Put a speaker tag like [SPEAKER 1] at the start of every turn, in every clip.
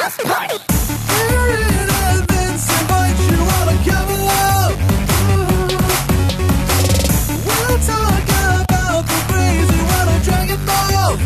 [SPEAKER 1] house party. Here it is, Vince invites you on a cover up. We'll talk about the crazy one on Dragon Ball.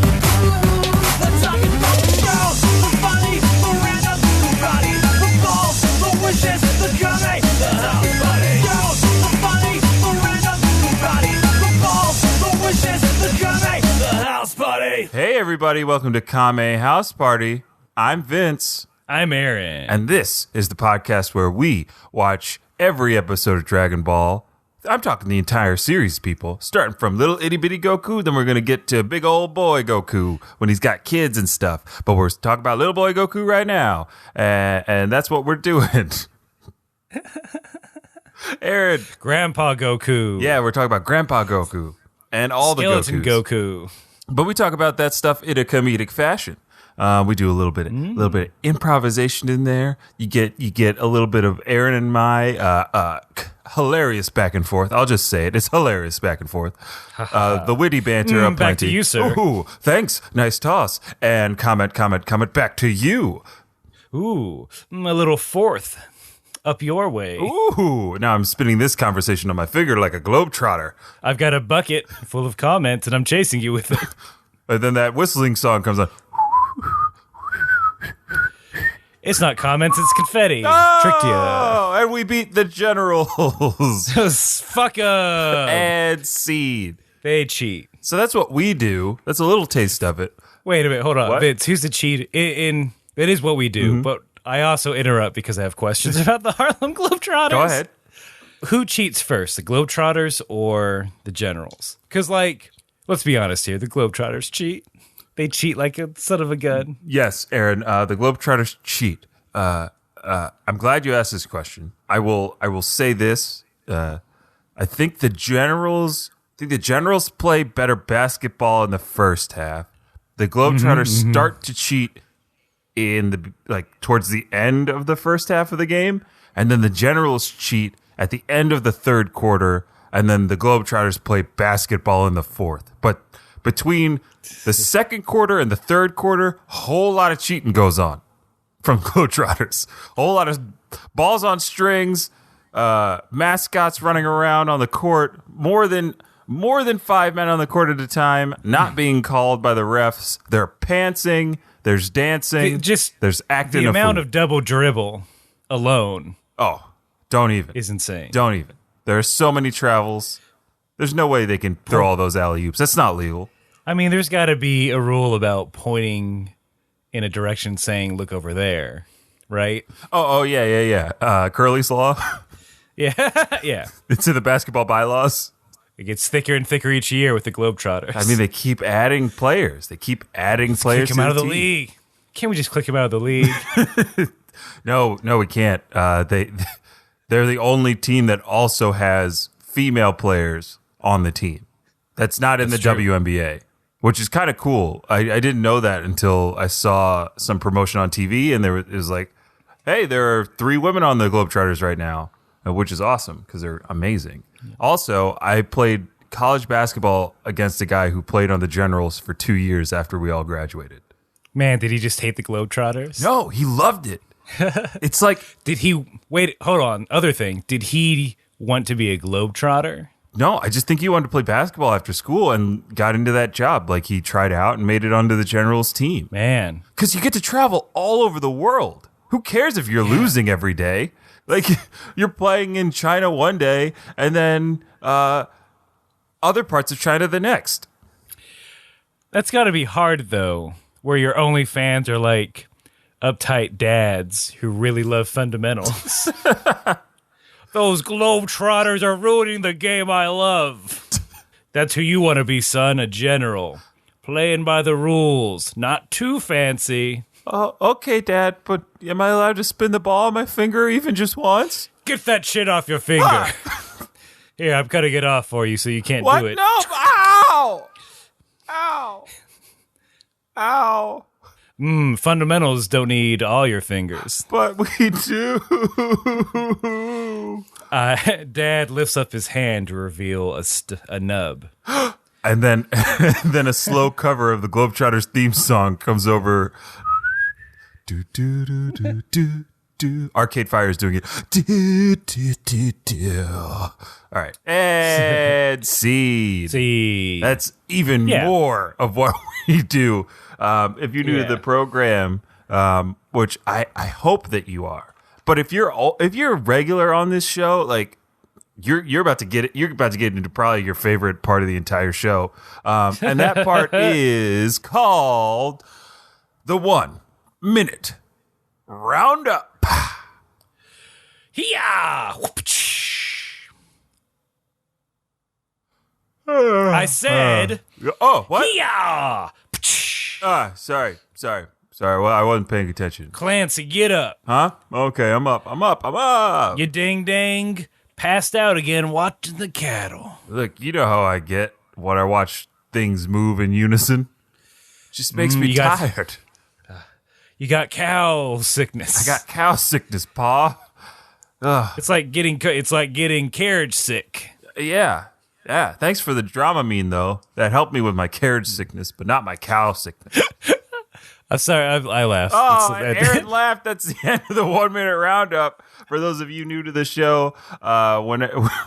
[SPEAKER 1] Let's talk about the show, the funny, the random, the body, the ball, the wishes, the Kame, the house party. Show, the funny, the random, the body, the ball, the wishes, the Kame, the house party.
[SPEAKER 2] Hey everybody, welcome to Kame House Party. I'm Vince.
[SPEAKER 3] I'm Aaron.
[SPEAKER 2] And this is the podcast where we watch every episode of Dragon Ball. I'm talking the entire series, people. Starting from little itty bitty Goku, then we're going to get to big old boy Goku when he's got kids and stuff. But we're talking about little boy Goku right now. And that's what we're doing. Aaron.
[SPEAKER 3] Grandpa Goku.
[SPEAKER 2] Yeah, we're talking about Grandpa Goku and all
[SPEAKER 3] Skeleton
[SPEAKER 2] the Gokus.
[SPEAKER 3] Goku.
[SPEAKER 2] But we talk about that stuff in a comedic fashion. We do a little bit of improvisation in there. You get a little bit of Aaron and my hilarious back and forth. I'll just say it. It's hilarious back and forth. The witty banter aplenty.
[SPEAKER 3] Back to you, sir.
[SPEAKER 2] Ooh, thanks. Nice toss. And comment. Back to you.
[SPEAKER 3] Ooh, a little fourth. Up your way.
[SPEAKER 2] Ooh, now I'm spinning this conversation on my finger like a globetrotter.
[SPEAKER 3] I've got a bucket full of comments, and I'm chasing you with it.
[SPEAKER 2] And then that whistling song comes on.
[SPEAKER 3] It's not comments, it's confetti.
[SPEAKER 2] Oh,
[SPEAKER 3] Tricked you.
[SPEAKER 2] And we beat the generals.
[SPEAKER 3] Fuck up.
[SPEAKER 2] And seed.
[SPEAKER 3] They cheat.
[SPEAKER 2] So that's what we do. That's a little taste of it.
[SPEAKER 3] Wait a minute, hold on.
[SPEAKER 2] What?
[SPEAKER 3] Vince, who's the cheat? It is what we do, but I also interrupt because I have questions about the Harlem Globetrotters.
[SPEAKER 2] Go ahead.
[SPEAKER 3] Who cheats first, the Globetrotters or the Generals? Because, let's be honest here, the Globetrotters cheat. They cheat like a son of a gun.
[SPEAKER 2] Yes, Aaron, the Globetrotters cheat. I'm glad you asked this question. I will say this. I think the Generals play better basketball in the first half. The Globetrotters start to cheat in towards the end of the first half of the game, and then the Generals cheat at the end of the third quarter, and then the Globetrotters play basketball in the fourth. But between the second quarter and the third quarter, a whole lot of cheating goes on from Globetrotters. A whole lot of balls on strings, mascots running around on the court, more than 5 men on the court at a time, not being called by the refs. They're pantsing. There's dancing. There's acting.
[SPEAKER 3] The amount of double dribble alone.
[SPEAKER 2] Oh, don't even.
[SPEAKER 3] Is insane.
[SPEAKER 2] Don't even. There are so many travels. There's no way they can throw all those alley-oops. That's not legal.
[SPEAKER 3] I mean, there's got to be a rule about pointing in a direction saying, look over there, right?
[SPEAKER 2] Oh, yeah. Curly's Law.
[SPEAKER 3] Yeah.
[SPEAKER 2] It's in the basketball bylaws.
[SPEAKER 3] It gets thicker and thicker each year with the Globetrotters.
[SPEAKER 2] I mean, they keep adding players. Let's
[SPEAKER 3] kick
[SPEAKER 2] players
[SPEAKER 3] him out of the
[SPEAKER 2] team.
[SPEAKER 3] league. Can't we just click him out of the league?
[SPEAKER 2] No, we can't. They're the only team that also has female players on the team. That's not in the WNBA, which is kind of cool. I didn't know that until I saw some promotion on TV, and it was like, hey, there are 3 women on the Globetrotters right now, which is awesome because they're amazing. Also, I played college basketball against a guy who played on the Generals for 2 years after we all graduated.
[SPEAKER 3] Man, did he just hate the Globetrotters?
[SPEAKER 2] No, he loved it. It's like...
[SPEAKER 3] Did he... Wait, hold on. Other thing. Did he want to be a Globetrotter?
[SPEAKER 2] No, I just think he wanted to play basketball after school and got into that job. Like, he tried out and made it onto the Generals team.
[SPEAKER 3] Man.
[SPEAKER 2] Because you get to travel all over the world. Who cares if you're losing every day? Like, you're playing in China one day and then other parts of China the next.
[SPEAKER 3] That's got to be hard, though, where your only fans are like uptight dads who really love fundamentals. Those Globetrotters are ruining the game I love. That's who you want to be, son, a general. Playing by the rules, not too fancy.
[SPEAKER 2] Oh, okay, Dad, but am I allowed to spin the ball on my finger even just once?
[SPEAKER 3] Get that shit off your finger. Ah! Here, I'm cutting it off for you so you can't do it.
[SPEAKER 2] No! Ow! Ow! Ow!
[SPEAKER 3] Fundamentals don't need all your fingers.
[SPEAKER 2] But we do.
[SPEAKER 3] Dad lifts up his hand to reveal a nub.
[SPEAKER 2] And then a slow cover of the Globetrotters theme song comes over. Do, do, do, do, do, do. Arcade Fire is doing it. Do, do, do, do. All right. And seed.
[SPEAKER 3] See.
[SPEAKER 2] That's even more of what we do. If you're new to the program, which I hope that you are, but if you're regular on this show, like you're about to get it. You're about to get into probably your favorite part of the entire show, and that part is called the 1 minute roundup.
[SPEAKER 3] Yeah. I said.
[SPEAKER 2] Oh, what?
[SPEAKER 3] Yeah.
[SPEAKER 2] Sorry. Well, I wasn't paying attention.
[SPEAKER 3] Clancy, get up.
[SPEAKER 2] Huh? Okay, I'm up.
[SPEAKER 3] You ding dang. Passed out again watching the cattle.
[SPEAKER 2] Look, you know how I get when I watch things move in unison. It just makes me tired.
[SPEAKER 3] You got cow sickness.
[SPEAKER 2] I got cow sickness, Pa.
[SPEAKER 3] It's like getting carriage sick.
[SPEAKER 2] Yeah. Thanks for the Dramamine, though. That helped me with my carriage sickness, but not my cow sickness.
[SPEAKER 3] I'm sorry, I laughed.
[SPEAKER 2] Oh, Aaron laughed. That's the end of the 1 minute roundup. For those of you new to the show,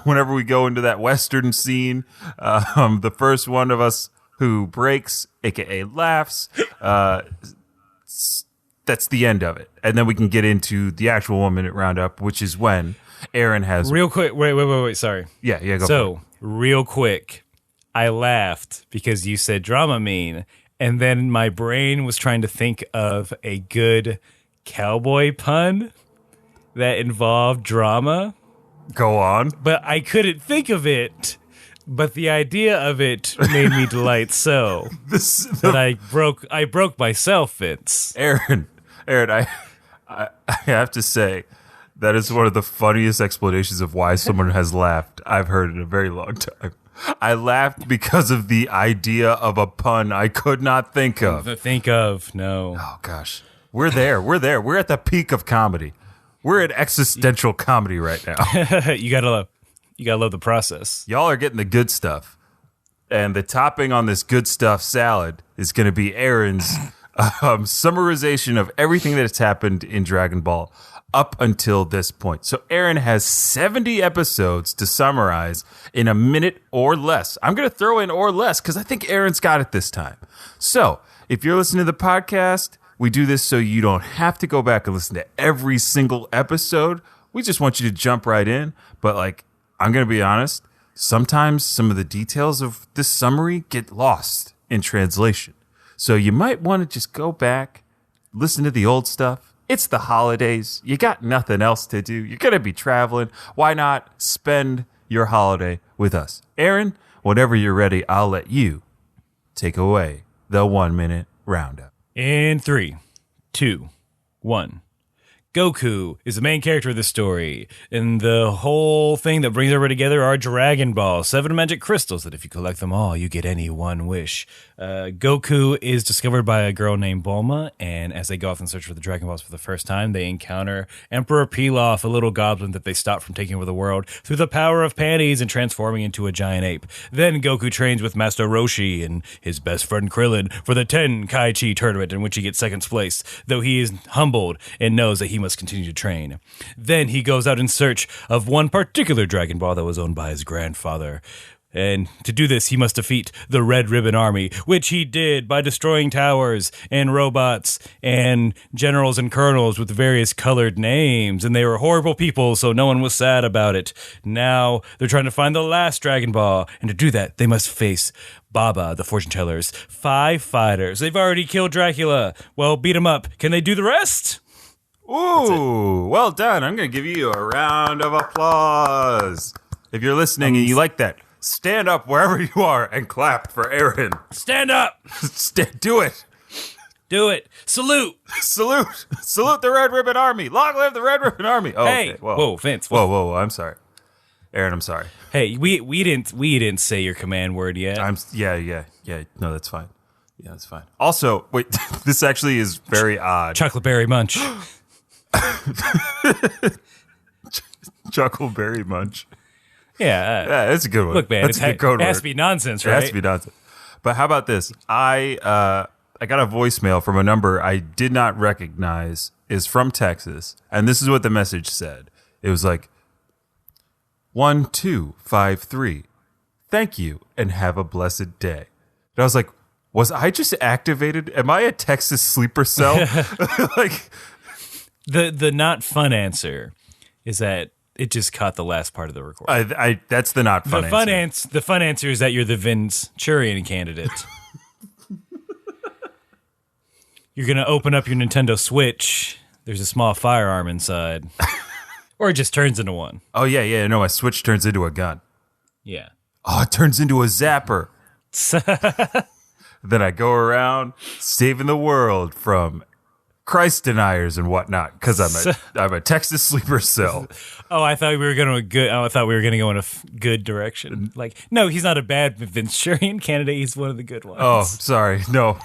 [SPEAKER 2] whenever we go into that Western scene, the first one of us who breaks, aka laughs, that's the end of it. And then we can get into the actual 1 minute roundup, which is when Aaron has...
[SPEAKER 3] Real quick, wait, sorry.
[SPEAKER 2] Yeah, go
[SPEAKER 3] So,
[SPEAKER 2] for it.
[SPEAKER 3] real quick, I laughed because you said Dramamine, and then my brain was trying to think of a good cowboy pun that involved drama.
[SPEAKER 2] Go on.
[SPEAKER 3] But I couldn't think of it. But the idea of it made me delight so that I broke myself, Vince.
[SPEAKER 2] Aaron, I have to say that is one of the funniest explanations of why someone has laughed I've heard in a very long time. I laughed because of the idea of a pun I could not think of.
[SPEAKER 3] No.
[SPEAKER 2] Oh gosh, we're there. We're at the peak of comedy. We're at existential comedy right now.
[SPEAKER 3] You gotta love the process.
[SPEAKER 2] Y'all are getting the good stuff. And the topping on this good stuff salad is going to be Aaron's summarization of everything that has happened in Dragon Ball up until this point. So Aaron has 70 episodes to summarize in a minute or less. I'm going to throw in or less because I think Aaron's got it this time. So if you're listening to the podcast, we do this so you don't have to go back and listen to every single episode. We just want you to jump right in. But I'm going to be honest, sometimes some of the details of this summary get lost in translation. So you might want to just go back, listen to the old stuff. It's the holidays. You got nothing else to do. You're going to be traveling. Why not spend your holiday with us? Aaron, whenever you're ready, I'll let you take away the 1 minute roundup.
[SPEAKER 3] In 3, 2, 1. Goku is the main character of this story, and the whole thing that brings everybody together are Dragon Balls, 7 magic crystals that if you collect them all, you get any one wish. Goku is discovered by a girl named Bulma, and as they go off and search for the Dragon Balls for the first time, they encounter Emperor Pilaf, a little goblin that they stop from taking over the world through the power of panties and transforming into a giant ape. Then Goku trains with Master Roshi and his best friend Krillin for the Tenkaichi tournament, in which he gets second place, though he is humbled and knows that he must continue to train. Then he goes out in search of one particular Dragon Ball that was owned by his grandfather. And to do this, he must defeat the Red Ribbon Army, which he did by destroying towers and robots and generals and colonels with various colored names. And they were horrible people, so no one was sad about it. Now they're trying to find the last Dragon Ball. And to do that, they must face Baba, the fortune teller's 5 fighters. They've already killed Dracula. Well, beat him up. Can they do the rest?
[SPEAKER 2] Ooh, well done. I'm going to give you a round of applause. If you're listening and you like that, stand up wherever you are and clap for Aaron.
[SPEAKER 3] Stand up.
[SPEAKER 2] Do it.
[SPEAKER 3] Do it. Salute.
[SPEAKER 2] Salute. Salute the Red Ribbon Army. Long live the Red Ribbon Army. Oh,
[SPEAKER 3] hey.
[SPEAKER 2] okay.
[SPEAKER 3] Whoa, Vince.
[SPEAKER 2] Whoa. I'm sorry. Aaron, I'm sorry.
[SPEAKER 3] Hey, we didn't say your command word yet.
[SPEAKER 2] Yeah. No, that's fine. Yeah, that's fine. Also, wait, this actually is very odd.
[SPEAKER 3] Chocolate munch.
[SPEAKER 2] Chuckleberry munch.
[SPEAKER 3] Yeah,
[SPEAKER 2] that's a good one.
[SPEAKER 3] Look, man,
[SPEAKER 2] that's a good code word.
[SPEAKER 3] It has to be nonsense, right?
[SPEAKER 2] It has to be nonsense. But how about this? I I got a voicemail from a number I did not recognize, is from Texas, and this is what the message said. It was like 1253. Thank you and have a blessed day. And I was like, was I just activated? Am I a Texas sleeper cell? Like
[SPEAKER 3] The not fun answer is that it just caught the last part of the recording.
[SPEAKER 2] that's the not fun answer.
[SPEAKER 3] The fun answer is that you're the Venturian candidate. You're going to open up your Nintendo Switch. There's a small firearm inside. Or it just turns into one.
[SPEAKER 2] Oh, yeah. No, my Switch turns into a gun.
[SPEAKER 3] Yeah.
[SPEAKER 2] Oh, it turns into a zapper. Then I go around saving the world from Christ deniers and whatnot because I'm a Texas sleeper cell.
[SPEAKER 3] Oh, I thought we were going to go in a good direction. Like, no, he's not a bad Venturian candidate. He's one of the good ones.
[SPEAKER 2] Oh, sorry. No.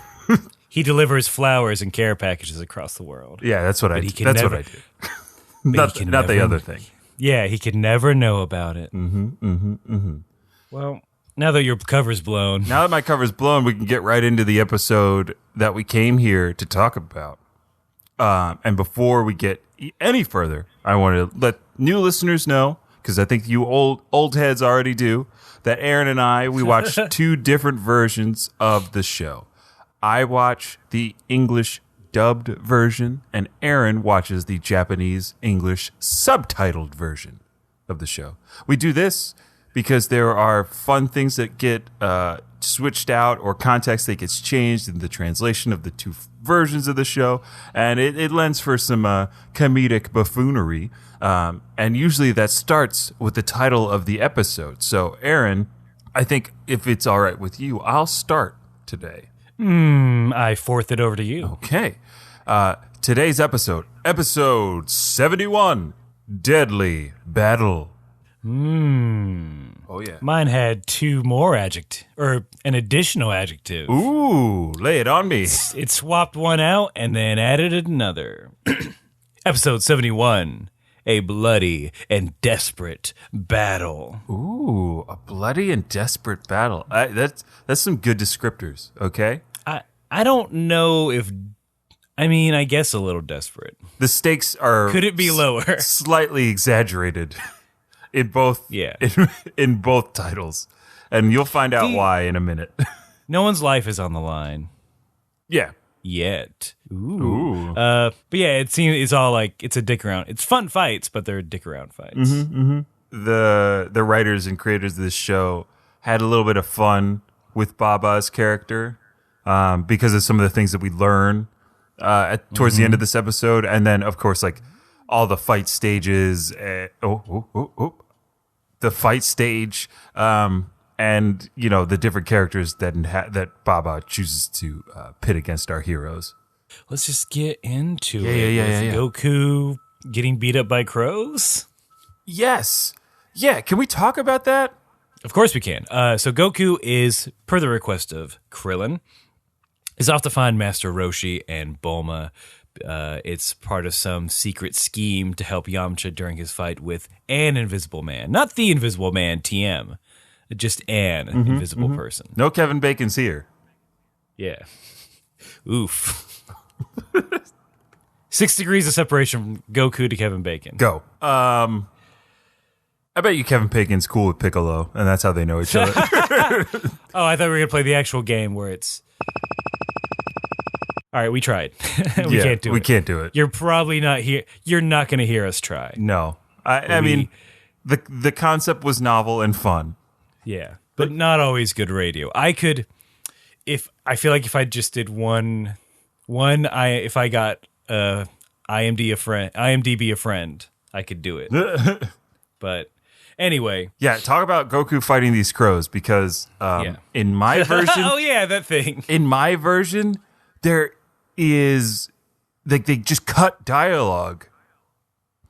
[SPEAKER 3] He delivers flowers and care packages across the world.
[SPEAKER 2] Yeah, that's what I do. That's what I do. Not the other thing.
[SPEAKER 3] Yeah, he could never know about it. Well, now that your cover's blown.
[SPEAKER 2] Now that my cover's blown, we can get right into the episode that we came here to talk about. And before we get any further, I want to let new listeners know, because I think you old heads already do, that Aaron and I, we watched two different versions of the show. I watch the English dubbed version, and Aaron watches the Japanese English subtitled version of the show. We do this because there are fun things that get switched out or context that gets changed in the translation of the two versions of the show, and it lends for some comedic buffoonery. And usually that starts with the title of the episode. So, Aaron, I think if it's all right with you, I'll start today.
[SPEAKER 3] I forth it over to you.
[SPEAKER 2] Okay. Today's episode 71, Deadly Battle. Oh, yeah.
[SPEAKER 3] Mine had two more an additional adjective.
[SPEAKER 2] Ooh, lay it on me.
[SPEAKER 3] It swapped one out and then added another. Episode 71, a bloody and desperate battle.
[SPEAKER 2] Ooh, a bloody and desperate battle. That's some good descriptors, okay?
[SPEAKER 3] I don't know if... I guess a little desperate.
[SPEAKER 2] The stakes are...
[SPEAKER 3] Could it be lower?
[SPEAKER 2] Slightly exaggerated in both in both titles. And you'll find out why in a minute.
[SPEAKER 3] No one's life is on the line.
[SPEAKER 2] Yeah.
[SPEAKER 3] Yet. Ooh. But yeah, it seems it's all like it's a dick around. It's fun fights, but they're dick around fights.
[SPEAKER 2] The writers and creators of this show had a little bit of fun with Baba's character because of some of the things that we learn towards the end of this episode, and then of course like all the fight stages. The fight stage. And, the different characters that Baba chooses to pit against our heroes.
[SPEAKER 3] Let's just get into
[SPEAKER 2] it. Yeah.
[SPEAKER 3] Goku getting beat up by crows?
[SPEAKER 2] Yes. Yeah, can we talk about that?
[SPEAKER 3] Of course we can. So Goku is, per the request of Krillin, is off to find Master Roshi and Bulma. It's part of some secret scheme to help Yamcha during his fight with an Invisible Man. Not the Invisible Man, TM. Just an invisible person.
[SPEAKER 2] No Kevin Bacon's here.
[SPEAKER 3] Yeah. Oof. 6 degrees of separation from Goku to Kevin Bacon.
[SPEAKER 2] Go. I bet you Kevin Bacon's cool with Piccolo, and that's how they know each other.
[SPEAKER 3] Oh, I thought we were going to play the actual game where it's... All right, we tried. We can't do it. You're probably not here. You're not going to hear us try.
[SPEAKER 2] No. I mean, the concept was novel and fun.
[SPEAKER 3] Yeah, but not always good radio. I feel like if I just did if I got IMDb a friend, I could do it. But anyway. Yeah,
[SPEAKER 2] talk about Goku fighting these crows because in my version...
[SPEAKER 3] Oh, yeah, that thing.
[SPEAKER 2] In my version, there is... they just cut dialogue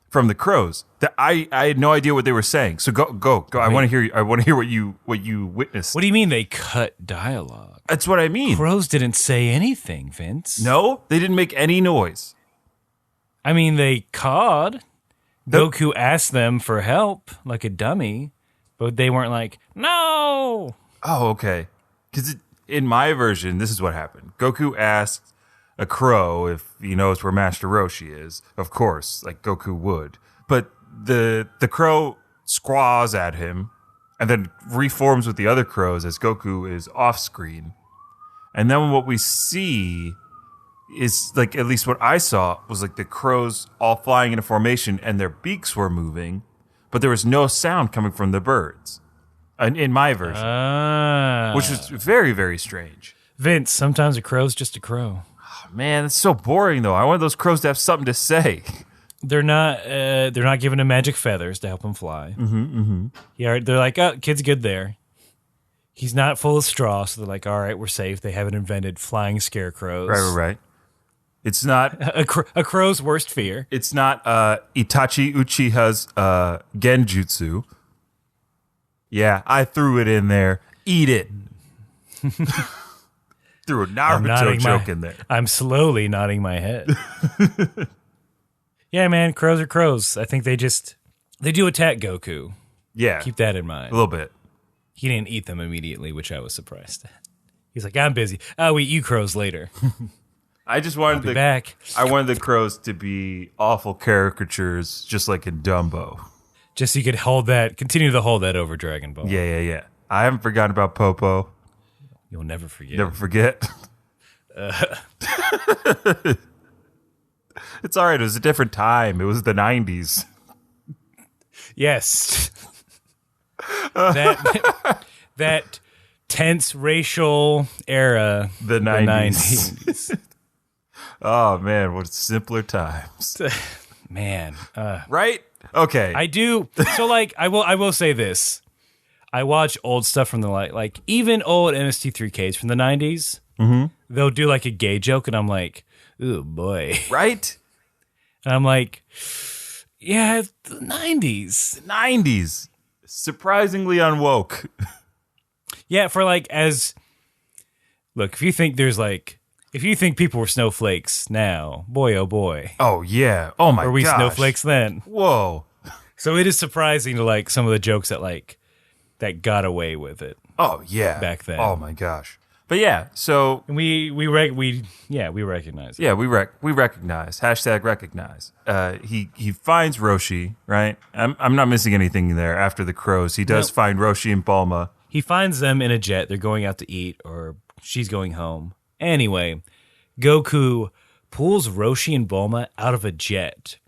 [SPEAKER 2] from the crows. That I had no idea what they were saying. So go. I want to hear what you witnessed.
[SPEAKER 3] What do you mean they cut dialogue?
[SPEAKER 2] That's what I mean.
[SPEAKER 3] Crows didn't say anything, Vince.
[SPEAKER 2] No, they didn't make any noise.
[SPEAKER 3] I mean, they cawed. Goku asked them for help like a dummy, but they weren't like, no.
[SPEAKER 2] Oh, okay. Because in my version, this is what happened. Goku asked a crow if he knows where Master Roshi is. Of course, like Goku would. But the crow squaws at him and then reforms with the other crows as Goku is off screen. And then what we see is, like, at least what I saw was like the crows all flying into formation and their beaks were moving, but there was no sound coming from the birds in my version, which was very, very strange.
[SPEAKER 3] Vince, sometimes a crow's just a crow.
[SPEAKER 2] Oh, man, that's so boring, though. I want those crows to have something to say.
[SPEAKER 3] They're not giving him magic feathers to help him fly. Yeah, they're like, oh, kid's good there. He's not full of straw, so they're like, all right, we're safe. They haven't invented flying scarecrows.
[SPEAKER 2] Right. It's not
[SPEAKER 3] a crow's worst fear.
[SPEAKER 2] It's not Itachi Uchiha's genjutsu. Yeah, I threw it in there. Eat it. Threw a Naruto joke in there.
[SPEAKER 3] I'm slowly nodding my head. Yeah, man, crows are crows. I think they do attack Goku.
[SPEAKER 2] Yeah.
[SPEAKER 3] Keep that in mind.
[SPEAKER 2] A little bit.
[SPEAKER 3] He didn't eat them immediately, which I was surprised at. He's like, I'm busy. I'll eat you crows later.
[SPEAKER 2] I just wanted
[SPEAKER 3] back.
[SPEAKER 2] I wanted the crows to be awful caricatures, just like in Dumbo.
[SPEAKER 3] Just so you could continue to hold that over Dragon Ball.
[SPEAKER 2] Yeah. I haven't forgotten about Popo.
[SPEAKER 3] You'll never forget.
[SPEAKER 2] Never forget. It's all right. It was a different time. It was the 90s.
[SPEAKER 3] Yes. that tense racial era.
[SPEAKER 2] The 90s. Oh, man. What simpler times.
[SPEAKER 3] Man.
[SPEAKER 2] Right? Okay.
[SPEAKER 3] I do. So, like, I will say this. I watch old stuff from the, like even old MST3Ks from the 90s. Mm-hmm. They'll do, like, a gay joke, and I'm like, oh, boy.
[SPEAKER 2] Right?
[SPEAKER 3] And I'm like, yeah, it's the 90s.
[SPEAKER 2] The 90s. Surprisingly unwoke.
[SPEAKER 3] Yeah, for like look, if you think people were snowflakes now, boy, oh boy.
[SPEAKER 2] Oh, yeah. Oh, my gosh.
[SPEAKER 3] Were we snowflakes then?
[SPEAKER 2] Whoa.
[SPEAKER 3] So it is surprising to like some of the jokes that got away with it.
[SPEAKER 2] Oh, yeah.
[SPEAKER 3] Back then.
[SPEAKER 2] Oh, my gosh. But yeah, so
[SPEAKER 3] we recognize it.
[SPEAKER 2] Yeah, we recognize. #recognize. He finds Roshi, right? I'm not missing anything there after the crows. He does find Roshi and Bulma.
[SPEAKER 3] He finds them in a jet. They're going out to eat, or she's going home. Anyway, Goku pulls Roshi and Bulma out of a jet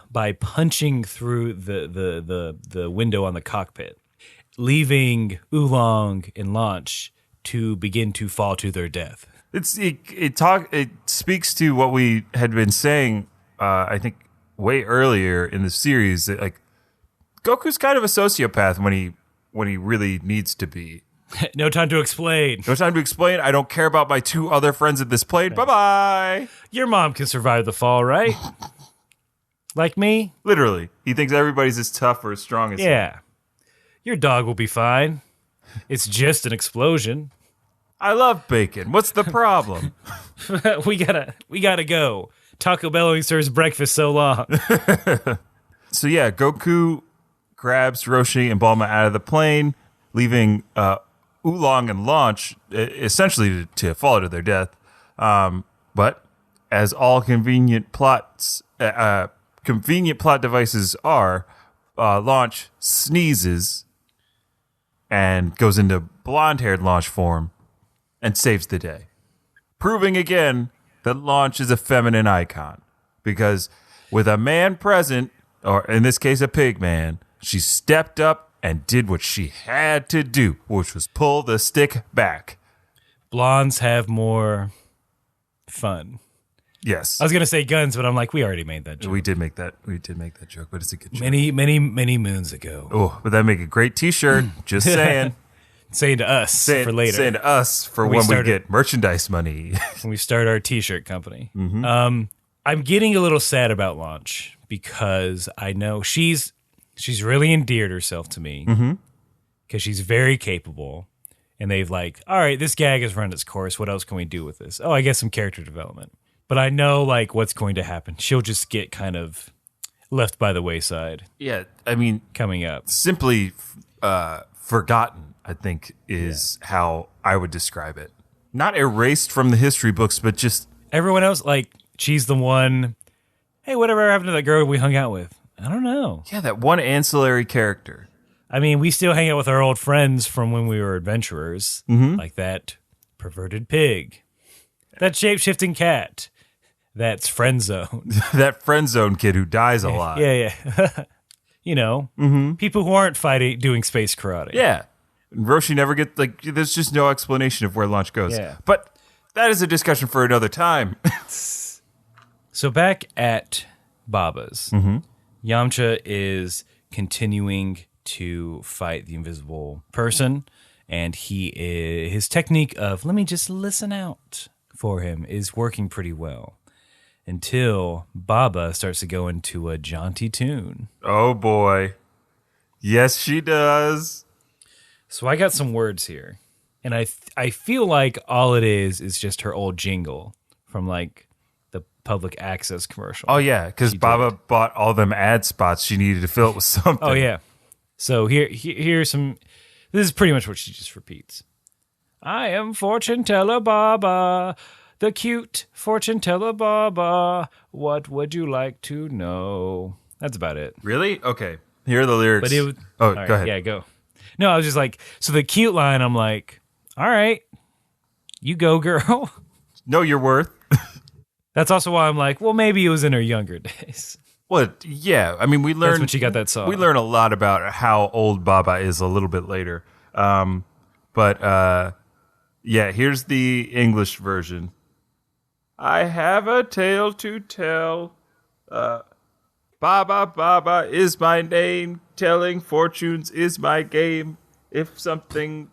[SPEAKER 3] by punching through the window on the cockpit, leaving Oolong and Launch to begin to fall to their death.
[SPEAKER 2] It speaks to what we had been saying, I think, way earlier in the series, that like Goku's kind of a sociopath when he really needs to be.
[SPEAKER 3] No time to explain.
[SPEAKER 2] No time to explain. I don't care about my two other friends at this plane. Bye bye.
[SPEAKER 3] Your mom can survive the fall, right? Like me?
[SPEAKER 2] Literally, he thinks everybody's as tough or as strong as him.
[SPEAKER 3] Yeah. Your dog will be fine. It's just an explosion.
[SPEAKER 2] I love bacon. What's the problem?
[SPEAKER 3] we gotta go. Taco Bell only serves breakfast so long.
[SPEAKER 2] So yeah, Goku grabs Roshi and Bulma out of the plane, leaving Oolong and Launch essentially to fall to their death. But as all convenient plot devices are, Launch sneezes and goes into blonde-haired Launch form and saves the day, proving again that Launch is a feminine icon, because with a man present, or in this case a pig man, she stepped up and did what she had to do, which was pull the stick back.
[SPEAKER 3] Blondes have more fun.
[SPEAKER 2] Yes.
[SPEAKER 3] I was going to say guns, but I'm like, we already made that joke.
[SPEAKER 2] We did make that joke, but it's a good joke.
[SPEAKER 3] Many moons ago.
[SPEAKER 2] Oh, but that'd make a great t-shirt. Just saying.
[SPEAKER 3] Saying to us for later.
[SPEAKER 2] Saying to us for when we get merchandise money.
[SPEAKER 3] When we start our t-shirt company.
[SPEAKER 2] Mm-hmm.
[SPEAKER 3] I'm getting a little sad about Launch because I know she's really endeared herself to me because she's very capable. And they've like, all right, this gag has run its course. What else can we do with this? Oh, I guess some character development. But I know like what's going to happen. She'll just get kind of left by the wayside.
[SPEAKER 2] Yeah, I mean,
[SPEAKER 3] coming up.
[SPEAKER 2] Simply forgotten, I think, is how I would describe it. not erased from the history books, but just
[SPEAKER 3] Everyone else, like, she's the one. Hey, whatever happened to that girl we hung out with? I don't know.
[SPEAKER 2] yeah, that one ancillary character.
[SPEAKER 3] I mean, we still hang out with our old friends from when we were adventurers, like that perverted pig, that shape-shifting cat, that's friend zone.
[SPEAKER 2] That friend zone kid who dies a lot.
[SPEAKER 3] Yeah. You know, people who aren't doing space karate.
[SPEAKER 2] Yeah. And Roshi never gets, like, there's just no explanation of where lunch goes.
[SPEAKER 3] Yeah.
[SPEAKER 2] But that is a discussion for another time.
[SPEAKER 3] So back at Baba's, Yamcha is continuing to fight the invisible person, and his technique of let me just listen out for him is working pretty well until Baba starts to go into a jaunty tune.
[SPEAKER 2] Oh, boy. Yes, she does.
[SPEAKER 3] So I got some words here, and I feel like all it is just her old jingle from like the public access commercial.
[SPEAKER 2] Oh, yeah, because Baba bought all them ad spots. She needed to fill it with something.
[SPEAKER 3] Oh, yeah. So here's some. This is pretty much what she just repeats. I am fortune teller Baba, the cute fortune teller Baba. What would you like to know? That's about it.
[SPEAKER 2] Really? Okay. Here are the lyrics.
[SPEAKER 3] But it would.
[SPEAKER 2] Go ahead.
[SPEAKER 3] Yeah, go. No, I was just like, so the cute line. I'm like, all right, you go, girl.
[SPEAKER 2] Know your worth.
[SPEAKER 3] That's also why I'm like, well, maybe it was in her younger days.
[SPEAKER 2] Well, yeah. I mean, we learned.
[SPEAKER 3] That's when she got that song.
[SPEAKER 2] We learn a lot about how old Baba is a little bit later. Yeah, here's the English version. I have a tale to tell. Baba is my name. Telling fortunes is my game. If something's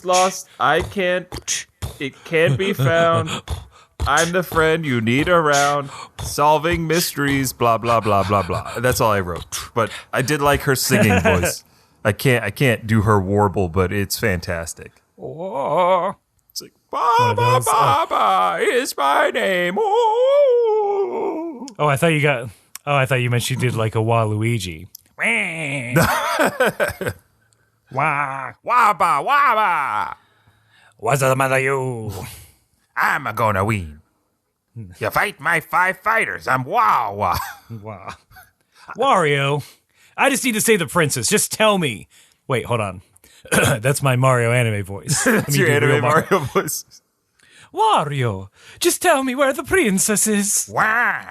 [SPEAKER 2] lost, it can't be found. I'm the friend you need around, solving mysteries, blah, blah, blah, blah, blah. That's all I wrote. But I did like her singing voice. I can't do her warble, but it's fantastic.
[SPEAKER 3] Oh.
[SPEAKER 2] It's like, Baba is my name. Oh.
[SPEAKER 3] I thought you meant she did like a Waluigi. Wah.
[SPEAKER 2] Waba.
[SPEAKER 3] What's the matter, you?
[SPEAKER 2] I'm gonna win. You fight my 5 fighters. I'm Wawa.
[SPEAKER 3] Wow. Wario. I just need to say the princess. Just tell me. Wait, hold on. That's my Mario anime voice.
[SPEAKER 2] That's your anime Mario voice.
[SPEAKER 3] Wario, just tell me where the princess is.
[SPEAKER 2] Wah.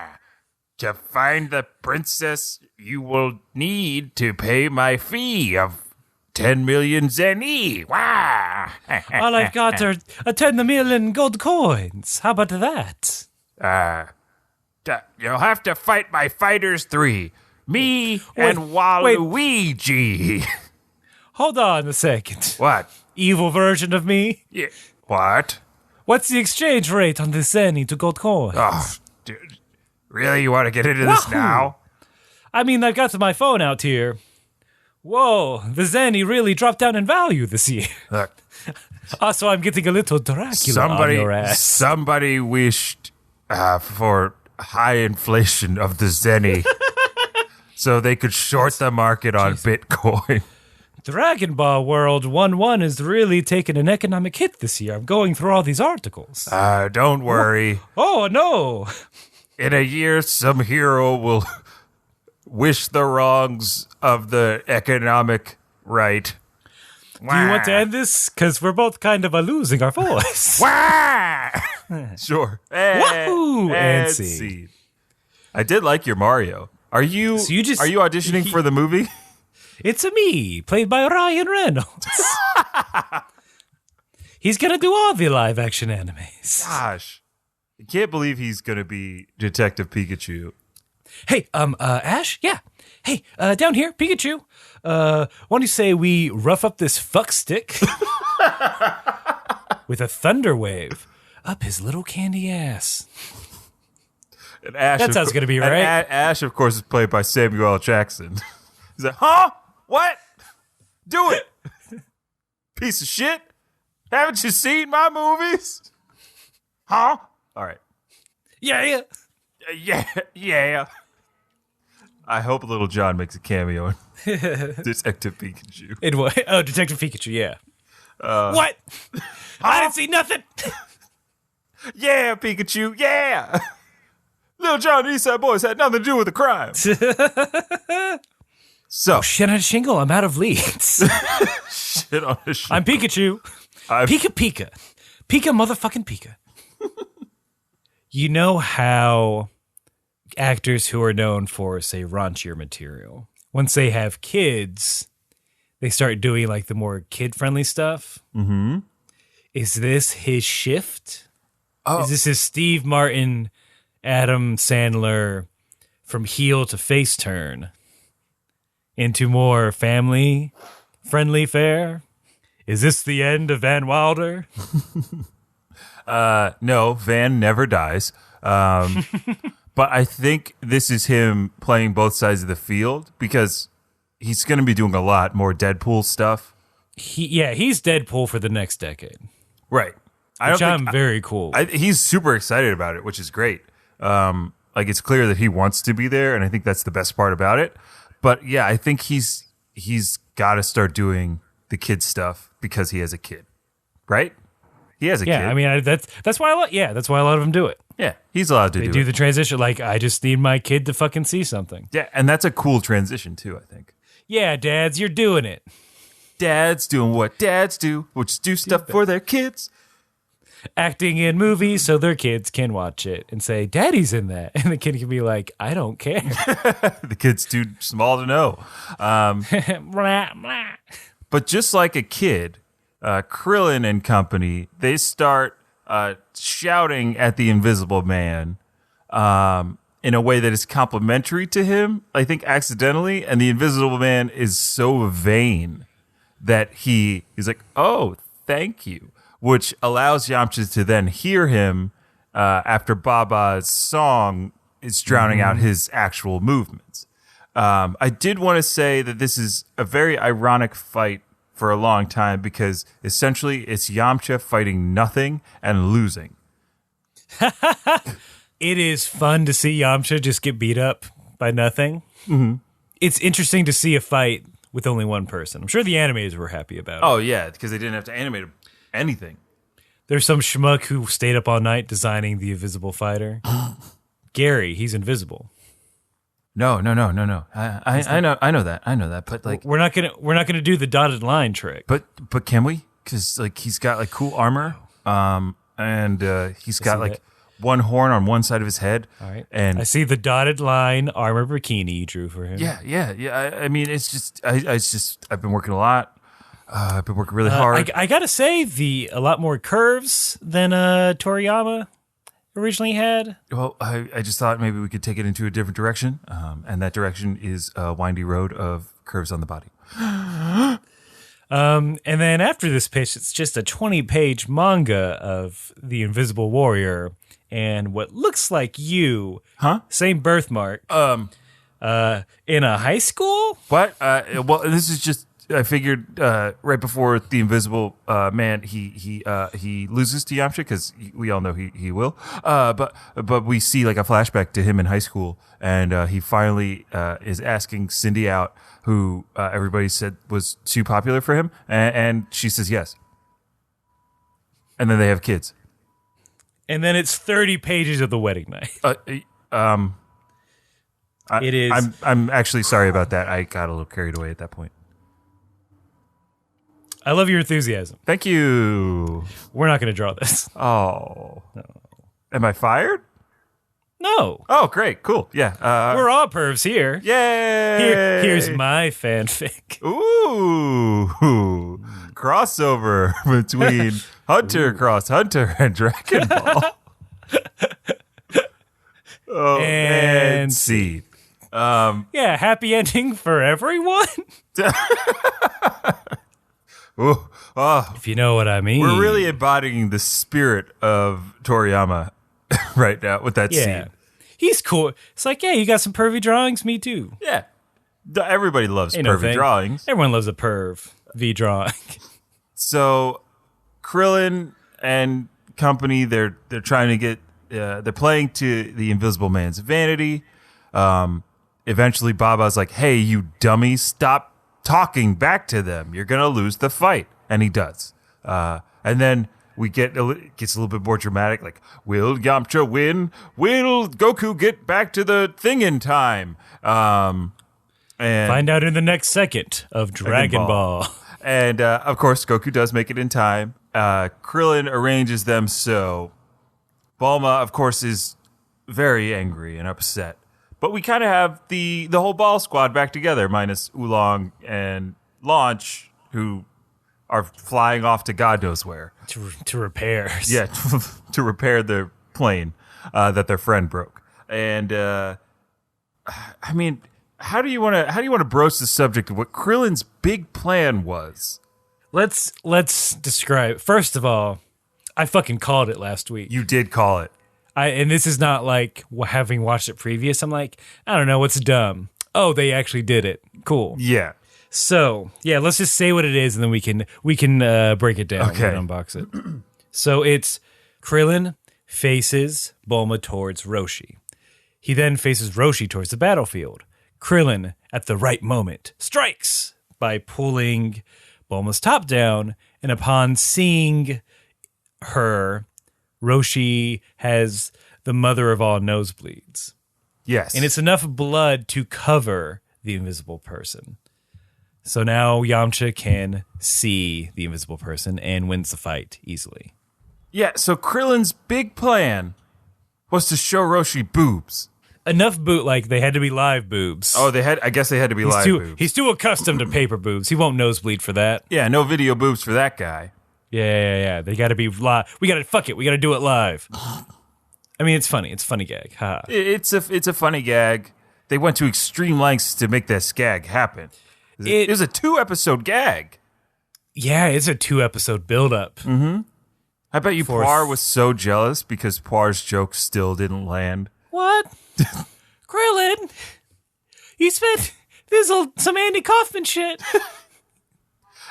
[SPEAKER 2] To find the princess, you will need to pay my fee of 10 million zenny. Wah.
[SPEAKER 3] All I've got are 10 million gold coins. How about that?
[SPEAKER 2] You'll have to fight my fighters 3. Me and Waluigi.
[SPEAKER 3] Hold on a second.
[SPEAKER 2] What?
[SPEAKER 3] Evil version of me?
[SPEAKER 2] Yeah. What?
[SPEAKER 3] What's the exchange rate on this zenny to gold coins?
[SPEAKER 2] Oh, dude. Really? You want to get into this now?
[SPEAKER 3] I mean, I've got my phone out here. Whoa, the zenny really dropped down in value this year.
[SPEAKER 2] Look.
[SPEAKER 3] Also, I'm getting a little Dracula on your ass.
[SPEAKER 2] Somebody wished for high inflation of the zenny so they could short the market on Bitcoin.
[SPEAKER 3] Dragon Ball World 1-1 is really taking an economic hit this year. I'm going through all these articles.
[SPEAKER 2] Don't worry.
[SPEAKER 3] Oh, no.
[SPEAKER 2] In a year, some hero will wish the wrongs of the economic right.
[SPEAKER 3] Do you want to end this? Because we're both kind of losing our voice.
[SPEAKER 2] Sure.
[SPEAKER 3] Wahoo! And scene.
[SPEAKER 2] scene. I did like your Mario. Are you
[SPEAKER 3] So
[SPEAKER 2] are you auditioning for the movie?
[SPEAKER 3] It's a me, played by Ryan Reynolds. He's going to do all the live-action animes.
[SPEAKER 2] Gosh. I can't believe he's going to be Detective Pikachu.
[SPEAKER 3] Hey, Ash? Yeah. Hey, down here, Pikachu. Why don't you say we rough up this fuck stick with a thunder wave up his little candy ass?
[SPEAKER 2] And Ash,
[SPEAKER 3] That sounds gonna be right.
[SPEAKER 2] Ash, of course, is played by Samuel L. Jackson. He's like, huh? What? Do it. Piece of shit. Haven't you seen my movies? Huh? All right.
[SPEAKER 3] Yeah.
[SPEAKER 2] Yeah. I hope Little John makes a cameo in Detective Pikachu.
[SPEAKER 3] Detective Pikachu, yeah. What? I didn't see nothing.
[SPEAKER 2] Yeah, Pikachu, yeah. Little John and Eastside Boys had nothing to do with the crime. So
[SPEAKER 3] Shit on a shingle. I'm out of leads.
[SPEAKER 2] shit on the shit.
[SPEAKER 3] I'm Pikachu. Pika Pika. Pika motherfucking Pika. You know how actors who are known for, say, raunchier material, once they have kids, they start doing like the more kid-friendly stuff? Mm-hmm. Is this his shift?
[SPEAKER 2] Oh.
[SPEAKER 3] Is this his Steve Martin, Adam Sandler from heel to face turn into more family-friendly fare? Is this the end of Van Wilder?
[SPEAKER 2] No, Van never dies. But I think this is him playing both sides of the field because he's going to be doing a lot more Deadpool stuff.
[SPEAKER 3] He's Deadpool for the next decade.
[SPEAKER 2] Right.
[SPEAKER 3] Which I'm very cool.
[SPEAKER 2] He's super excited about it, which is great. Like it's clear that he wants to be there, and I think that's the best part about it. But yeah, I think he's got to start doing the kid stuff because he has a kid, right? He has a kid.
[SPEAKER 3] Yeah, I mean that's why that's why a lot of them do it.
[SPEAKER 2] Yeah, he's allowed to
[SPEAKER 3] They
[SPEAKER 2] do
[SPEAKER 3] do
[SPEAKER 2] it.
[SPEAKER 3] the transition. Like, I just need my kid to fucking see something.
[SPEAKER 2] Yeah, and that's a cool transition too, I think.
[SPEAKER 3] Yeah, dads, you're doing it.
[SPEAKER 2] Dads doing what dads do, which is do stuff for their kids.
[SPEAKER 3] Acting in movies so their kids can watch it and say, Daddy's in that. And the kid can be like, I don't care.
[SPEAKER 2] The kid's too small to know.
[SPEAKER 3] Blah, blah.
[SPEAKER 2] But just like a kid, Krillin and company, they start shouting at the Invisible Man in a way that is complimentary to him, I think accidentally. And the Invisible Man is so vain that he's like, oh, thank you, which allows Yamcha to then hear him after Baba's song is drowning out his actual movements. I did want to say that this is a very ironic fight for a long time because essentially it's Yamcha fighting nothing and losing.
[SPEAKER 3] It is fun to see Yamcha just get beat up by nothing. Mm-hmm. It's interesting to see a fight with only one person. I'm sure the animators were happy about it.
[SPEAKER 2] Oh, yeah, because they didn't have to animate anything.
[SPEAKER 3] There's some schmuck who stayed up all night designing the invisible fighter. Gary, he's invisible.
[SPEAKER 2] No. I know that. But like,
[SPEAKER 3] We're not gonna do the dotted line trick.
[SPEAKER 2] but can we? Because like he's got like cool armor, and he's got like one horn on one side of his head.
[SPEAKER 3] All right,
[SPEAKER 2] and
[SPEAKER 3] I see the dotted line armor bikini you drew for him.
[SPEAKER 2] Yeah. I mean, it's just I've been working a lot. I've been working really hard.
[SPEAKER 3] I gotta say, a lot more curves than Toriyama originally had.
[SPEAKER 2] Well, I just thought maybe we could take it into a different direction, and that direction is a windy road of curves on the body.
[SPEAKER 3] And then after this pitch, it's just a 20-page manga of the Invisible Warrior and what looks like you.
[SPEAKER 2] Huh?
[SPEAKER 3] Same birthmark. In a high school?
[SPEAKER 2] What? Well, this is just. I figured right before the Invisible Man he loses to Yamcha because we all know he will. But we see like a flashback to him in high school, and he finally is asking Cindy out, who everybody said was too popular for him, and she says yes. And then they have kids.
[SPEAKER 3] And then it's 30 pages of the wedding night. It is.
[SPEAKER 2] I'm actually sorry about that. I got a little carried away at that point.
[SPEAKER 3] I love your enthusiasm.
[SPEAKER 2] Thank you.
[SPEAKER 3] We're not going to draw this.
[SPEAKER 2] Oh. No. Am I fired?
[SPEAKER 3] No.
[SPEAKER 2] Oh, great. Cool. Yeah.
[SPEAKER 3] We're all pervs here.
[SPEAKER 2] Yay.
[SPEAKER 3] Here's my fanfic.
[SPEAKER 2] Ooh. Crossover between Hunter Cross Hunter and Dragon Ball. Oh, and Seed.
[SPEAKER 3] Yeah, happy ending for everyone.
[SPEAKER 2] Ooh,
[SPEAKER 3] If you know what I mean.
[SPEAKER 2] We're really embodying the spirit of Toriyama right now with that scene.
[SPEAKER 3] He's cool. It's like, yeah, you got some pervy drawings? Me too.
[SPEAKER 2] Yeah. Everybody loves pervy drawings.
[SPEAKER 3] Everyone loves a perv V drawing.
[SPEAKER 2] So Krillin and company, they're trying to get, they're playing to the Invisible Man's vanity. Eventually Baba's like, hey, you dummy, stop talking back to them. You're going to lose the fight. And he does. And then we it gets a little bit more dramatic, like, will Yamcha win? Will Goku get back to the thing in time? And
[SPEAKER 3] Find out in the next second of Dragon Ball.
[SPEAKER 2] And, of course, Goku does make it in time. Krillin arranges them so. Bulma, of course, is very angry and upset. But we kind of have the whole Ball squad back together, minus Oolong and Launch, who are flying off to God knows where.
[SPEAKER 3] To repairs.
[SPEAKER 2] Yeah, to repair the plane that their friend broke. And, I mean... How do you want to broach the subject of what Krillin's big plan was?
[SPEAKER 3] Let's describe. First of all, I fucking called it last week.
[SPEAKER 2] You did call it.
[SPEAKER 3] And this is not like having watched it previous. I'm like, I don't know, what's dumb? Oh, they actually did it. Cool.
[SPEAKER 2] Yeah.
[SPEAKER 3] So, yeah, let's just say what it is, and then we can break it down and unbox it. So it's Krillin faces Bulma towards Roshi. He then faces Roshi towards the battlefield. Krillin, at the right moment, strikes by pulling Bulma's top down, and upon seeing her, Roshi has the mother of all nosebleeds.
[SPEAKER 2] Yes.
[SPEAKER 3] And it's enough blood to cover the invisible person. So now Yamcha can see the invisible person and wins the fight easily.
[SPEAKER 2] Yeah, so Krillin's big plan was to show Roshi boobs.
[SPEAKER 3] Enough like they had to be live boobs.
[SPEAKER 2] Oh, I guess they had to be live boobs.
[SPEAKER 3] He's too accustomed to paper boobs. He won't nosebleed for that.
[SPEAKER 2] Yeah, no video boobs for that guy.
[SPEAKER 3] Yeah. They got to be live. We got to do it live. I mean, it's funny. It's a funny gag. Ha.
[SPEAKER 2] It's a funny gag. They went to extreme lengths to make this gag happen. It was a 2-episode gag.
[SPEAKER 3] Yeah, it's a 2-episode buildup.
[SPEAKER 2] Mm-hmm. I bet you Poir was so jealous because Poir's joke still didn't land.
[SPEAKER 3] What? Krillin, you spent some Andy Kaufman shit.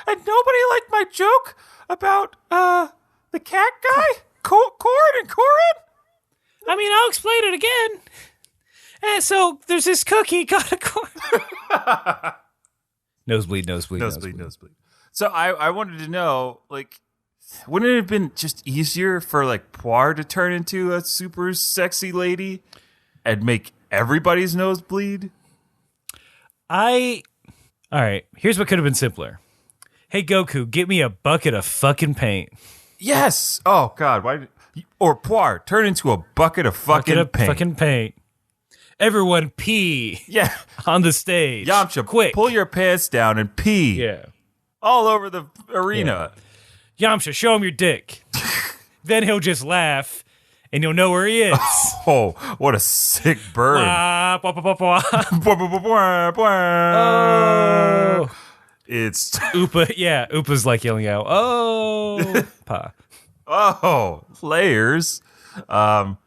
[SPEAKER 2] And nobody liked my joke about the cat guy? Corin and Corin?
[SPEAKER 3] I mean, I'll explain it again. And so there's this cookie got a Corin. Nosebleed.
[SPEAKER 2] So I wanted to know, like, wouldn't it have been just easier for, like, Poir to turn into a super sexy lady and make everybody's nose bleed?
[SPEAKER 3] All right, here's what could have been simpler. Hey, Goku, get me a bucket of fucking paint.
[SPEAKER 2] Yes! Oh, God, or Poir, turn into a bucket of fucking paint.
[SPEAKER 3] Everyone pee.
[SPEAKER 2] Yeah.
[SPEAKER 3] On the stage.
[SPEAKER 2] Yamcha,
[SPEAKER 3] quick.
[SPEAKER 2] Pull your pants down and pee.
[SPEAKER 3] Yeah.
[SPEAKER 2] All over the arena.
[SPEAKER 3] Yeah. Yamcha, show him your dick. Then he'll just laugh. And you'll know where he is.
[SPEAKER 2] Oh, what a sick burn.
[SPEAKER 3] Oh.
[SPEAKER 2] It's
[SPEAKER 3] Upa. Yeah, Upa's like yelling out, oh, pa.
[SPEAKER 2] Oh, layers.
[SPEAKER 3] I'm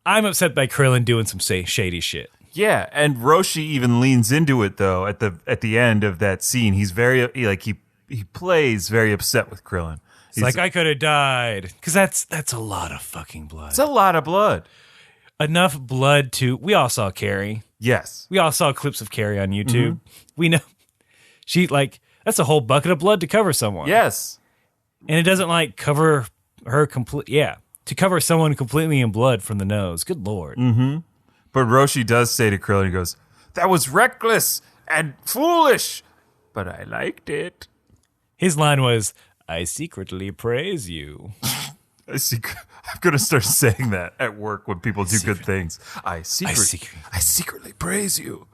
[SPEAKER 3] upset by Krillin doing some shady shit.
[SPEAKER 2] Yeah, and Roshi even leans into it though at the end of that scene. He's he plays very upset with Krillin.
[SPEAKER 3] It's like, I could have died. Because that's a lot of fucking blood.
[SPEAKER 2] It's a lot of blood.
[SPEAKER 3] Enough blood we all saw Carrie.
[SPEAKER 2] Yes.
[SPEAKER 3] We all saw clips of Carrie on YouTube. Mm-hmm. We know. That's a whole bucket of blood to cover someone.
[SPEAKER 2] Yes.
[SPEAKER 3] And it doesn't, cover her to cover someone completely in blood from the nose. Good Lord.
[SPEAKER 2] Mm-hmm. But Roshi does say to Krillin, he goes, that was reckless and foolish, but I liked it.
[SPEAKER 3] His line was, I secretly praise you.
[SPEAKER 2] I'm going to start saying that at work when people do good things. I secretly praise you.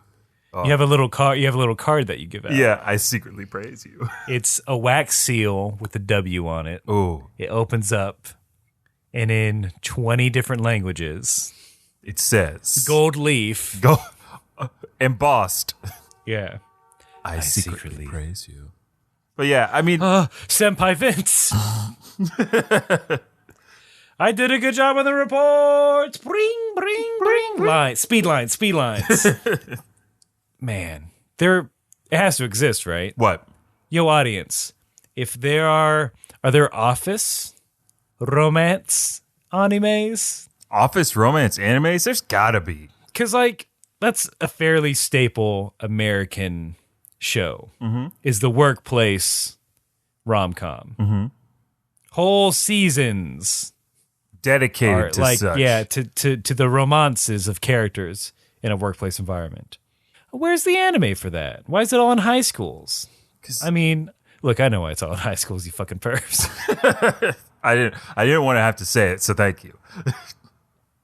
[SPEAKER 2] Oh.
[SPEAKER 3] You have a little card. You have a little card that you give out.
[SPEAKER 2] Yeah, I secretly praise you.
[SPEAKER 3] It's a wax seal with a W on it.
[SPEAKER 2] Oh,
[SPEAKER 3] it opens up, and in 20 different languages,
[SPEAKER 2] it says
[SPEAKER 3] gold leaf,
[SPEAKER 2] embossed.
[SPEAKER 3] Yeah,
[SPEAKER 2] I secretly praise you. But yeah, I mean,
[SPEAKER 3] Senpai Vince. I did a good job on the reports. Bring. Speed lines. Man, it has to exist, right?
[SPEAKER 2] What?
[SPEAKER 3] Yo, audience, if there are there office romance animes?
[SPEAKER 2] Office romance animes? There's gotta be.
[SPEAKER 3] Because, that's a fairly staple American show, is the workplace rom-com.
[SPEAKER 2] Mm-hmm.
[SPEAKER 3] Whole seasons
[SPEAKER 2] dedicated
[SPEAKER 3] are
[SPEAKER 2] to
[SPEAKER 3] like
[SPEAKER 2] such.
[SPEAKER 3] to the romances of characters in a workplace environment. Where's the anime for that? Why is it all in high schools? I mean, look, I know why it's all in high schools, you fucking pervs.
[SPEAKER 2] I didn't want to have to say it, so thank you.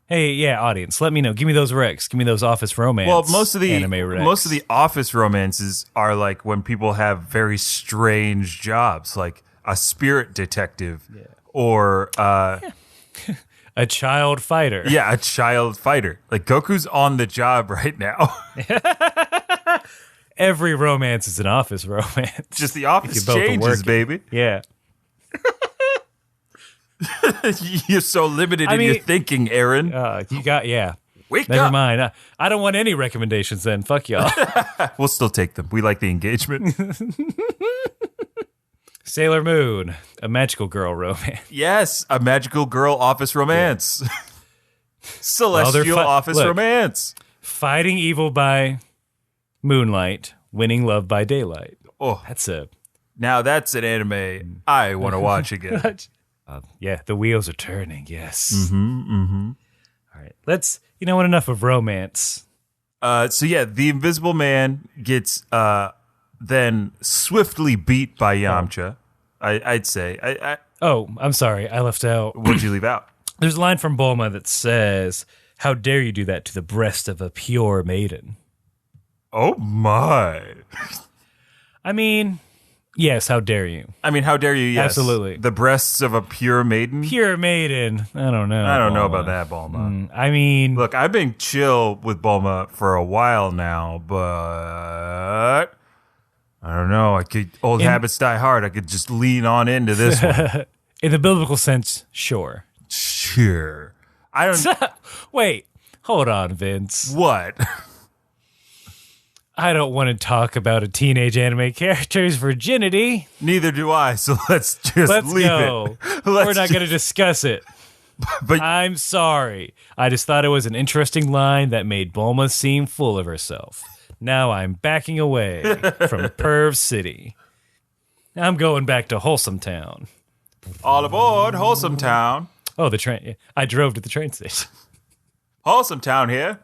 [SPEAKER 3] Hey, yeah, audience, let me know. Give me those recs. Give me those office romance.
[SPEAKER 2] Well, most of the
[SPEAKER 3] anime recs.
[SPEAKER 2] most of the office romances are like when people have very strange jobs, like a spirit detective or
[SPEAKER 3] a child fighter.
[SPEAKER 2] a child fighter. Like Goku's on the job right now.
[SPEAKER 3] Every romance is an office romance.
[SPEAKER 2] Just the office
[SPEAKER 3] both
[SPEAKER 2] changes,
[SPEAKER 3] work it.
[SPEAKER 2] baby.
[SPEAKER 3] Yeah.
[SPEAKER 2] You're so limited in your thinking, Aaron.
[SPEAKER 3] You got,
[SPEAKER 2] Wake
[SPEAKER 3] Never
[SPEAKER 2] up.
[SPEAKER 3] mind. I don't want any recommendations then. Fuck y'all.
[SPEAKER 2] We'll still take them. We like the engagement.
[SPEAKER 3] Sailor Moon, a magical girl romance.
[SPEAKER 2] Yes, a magical girl office romance. Celestial office
[SPEAKER 3] look.
[SPEAKER 2] romance.
[SPEAKER 3] Fighting evil by moonlight, winning love by daylight.
[SPEAKER 2] Oh,
[SPEAKER 3] Now
[SPEAKER 2] that's an anime I want to watch again.
[SPEAKER 3] Yeah, the wheels are turning, yes. All right, you know what, enough of romance.
[SPEAKER 2] The Invisible Man gets then swiftly beat by Yamcha. I'd say.
[SPEAKER 3] I'm sorry, I left out.
[SPEAKER 2] What'd you leave out?
[SPEAKER 3] There's a line from Bulma that says, "How dare you do that to the breast of a pure maiden?"
[SPEAKER 2] Oh my.
[SPEAKER 3] I mean, yes, how dare you?
[SPEAKER 2] I mean, how dare you? Yes.
[SPEAKER 3] Absolutely.
[SPEAKER 2] The breasts of a pure maiden?
[SPEAKER 3] Pure maiden. I don't know.
[SPEAKER 2] I don't know
[SPEAKER 3] Bulma.
[SPEAKER 2] about that, Bulma.
[SPEAKER 3] I mean,
[SPEAKER 2] Look, I've been chill with Bulma for a while now, but I don't know. Old habits die hard. I could just lean on into this one.
[SPEAKER 3] in the biblical sense, sure.
[SPEAKER 2] Sure. I don't.
[SPEAKER 3] Wait, hold on, Vince.
[SPEAKER 2] What?
[SPEAKER 3] I don't want to talk about a teenage anime character's virginity.
[SPEAKER 2] Neither do I. So let's just leave
[SPEAKER 3] go.
[SPEAKER 2] it.
[SPEAKER 3] We're not going to discuss it.
[SPEAKER 2] But
[SPEAKER 3] I'm sorry. I just thought it was an interesting line that made Bulma seem full of herself. Now I'm backing away from Perv City. I'm going back to Wholesome Town.
[SPEAKER 2] all aboard, Wholesome Town.
[SPEAKER 3] Oh, the train. I drove to the train station.
[SPEAKER 2] Wholesome Town here.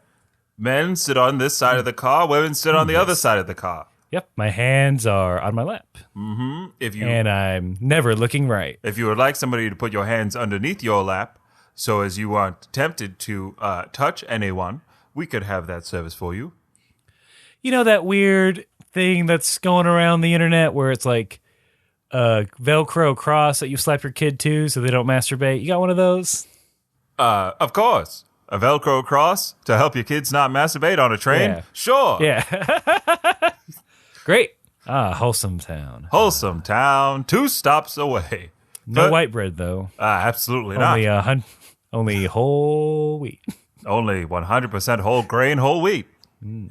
[SPEAKER 2] Men sit on this side of the car. Women sit on the other side of the car.
[SPEAKER 3] Yep, my hands are on my lap. And I'm never looking right.
[SPEAKER 2] If you would like somebody to put your hands underneath your lap, so as you aren't tempted to touch anyone, we could have that service for you.
[SPEAKER 3] You know that weird thing that's going around the internet where it's like a Velcro cross that you slap your kid to so they don't masturbate? You got one of those?
[SPEAKER 2] Of course. A Velcro cross to help your kids not masturbate on a train?
[SPEAKER 3] Yeah.
[SPEAKER 2] Sure.
[SPEAKER 3] Yeah. Great. Wholesome Town.
[SPEAKER 2] Wholesome Town, 2 stops away.
[SPEAKER 3] No white bread, though.
[SPEAKER 2] Absolutely not.
[SPEAKER 3] Only whole wheat.
[SPEAKER 2] Only 100% whole grain, whole wheat.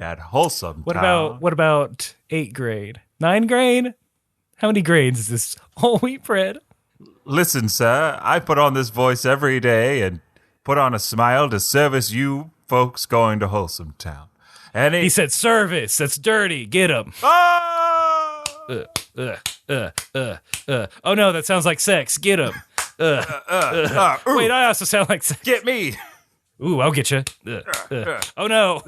[SPEAKER 2] At Wholesome Town.
[SPEAKER 3] What about 8th grade? 9th grade? How many grades is this whole wheat bread?
[SPEAKER 2] Listen, sir, I put on this voice every day and put on a smile to service you folks going to Wholesome Town. And
[SPEAKER 3] He said service. That's dirty. Get him.
[SPEAKER 2] Ah!
[SPEAKER 3] Oh, no, that sounds like sex. Get him.
[SPEAKER 2] Ooh,
[SPEAKER 3] Wait, I also sound like sex.
[SPEAKER 2] get me.
[SPEAKER 3] Ooh, I'll get you. Oh, no.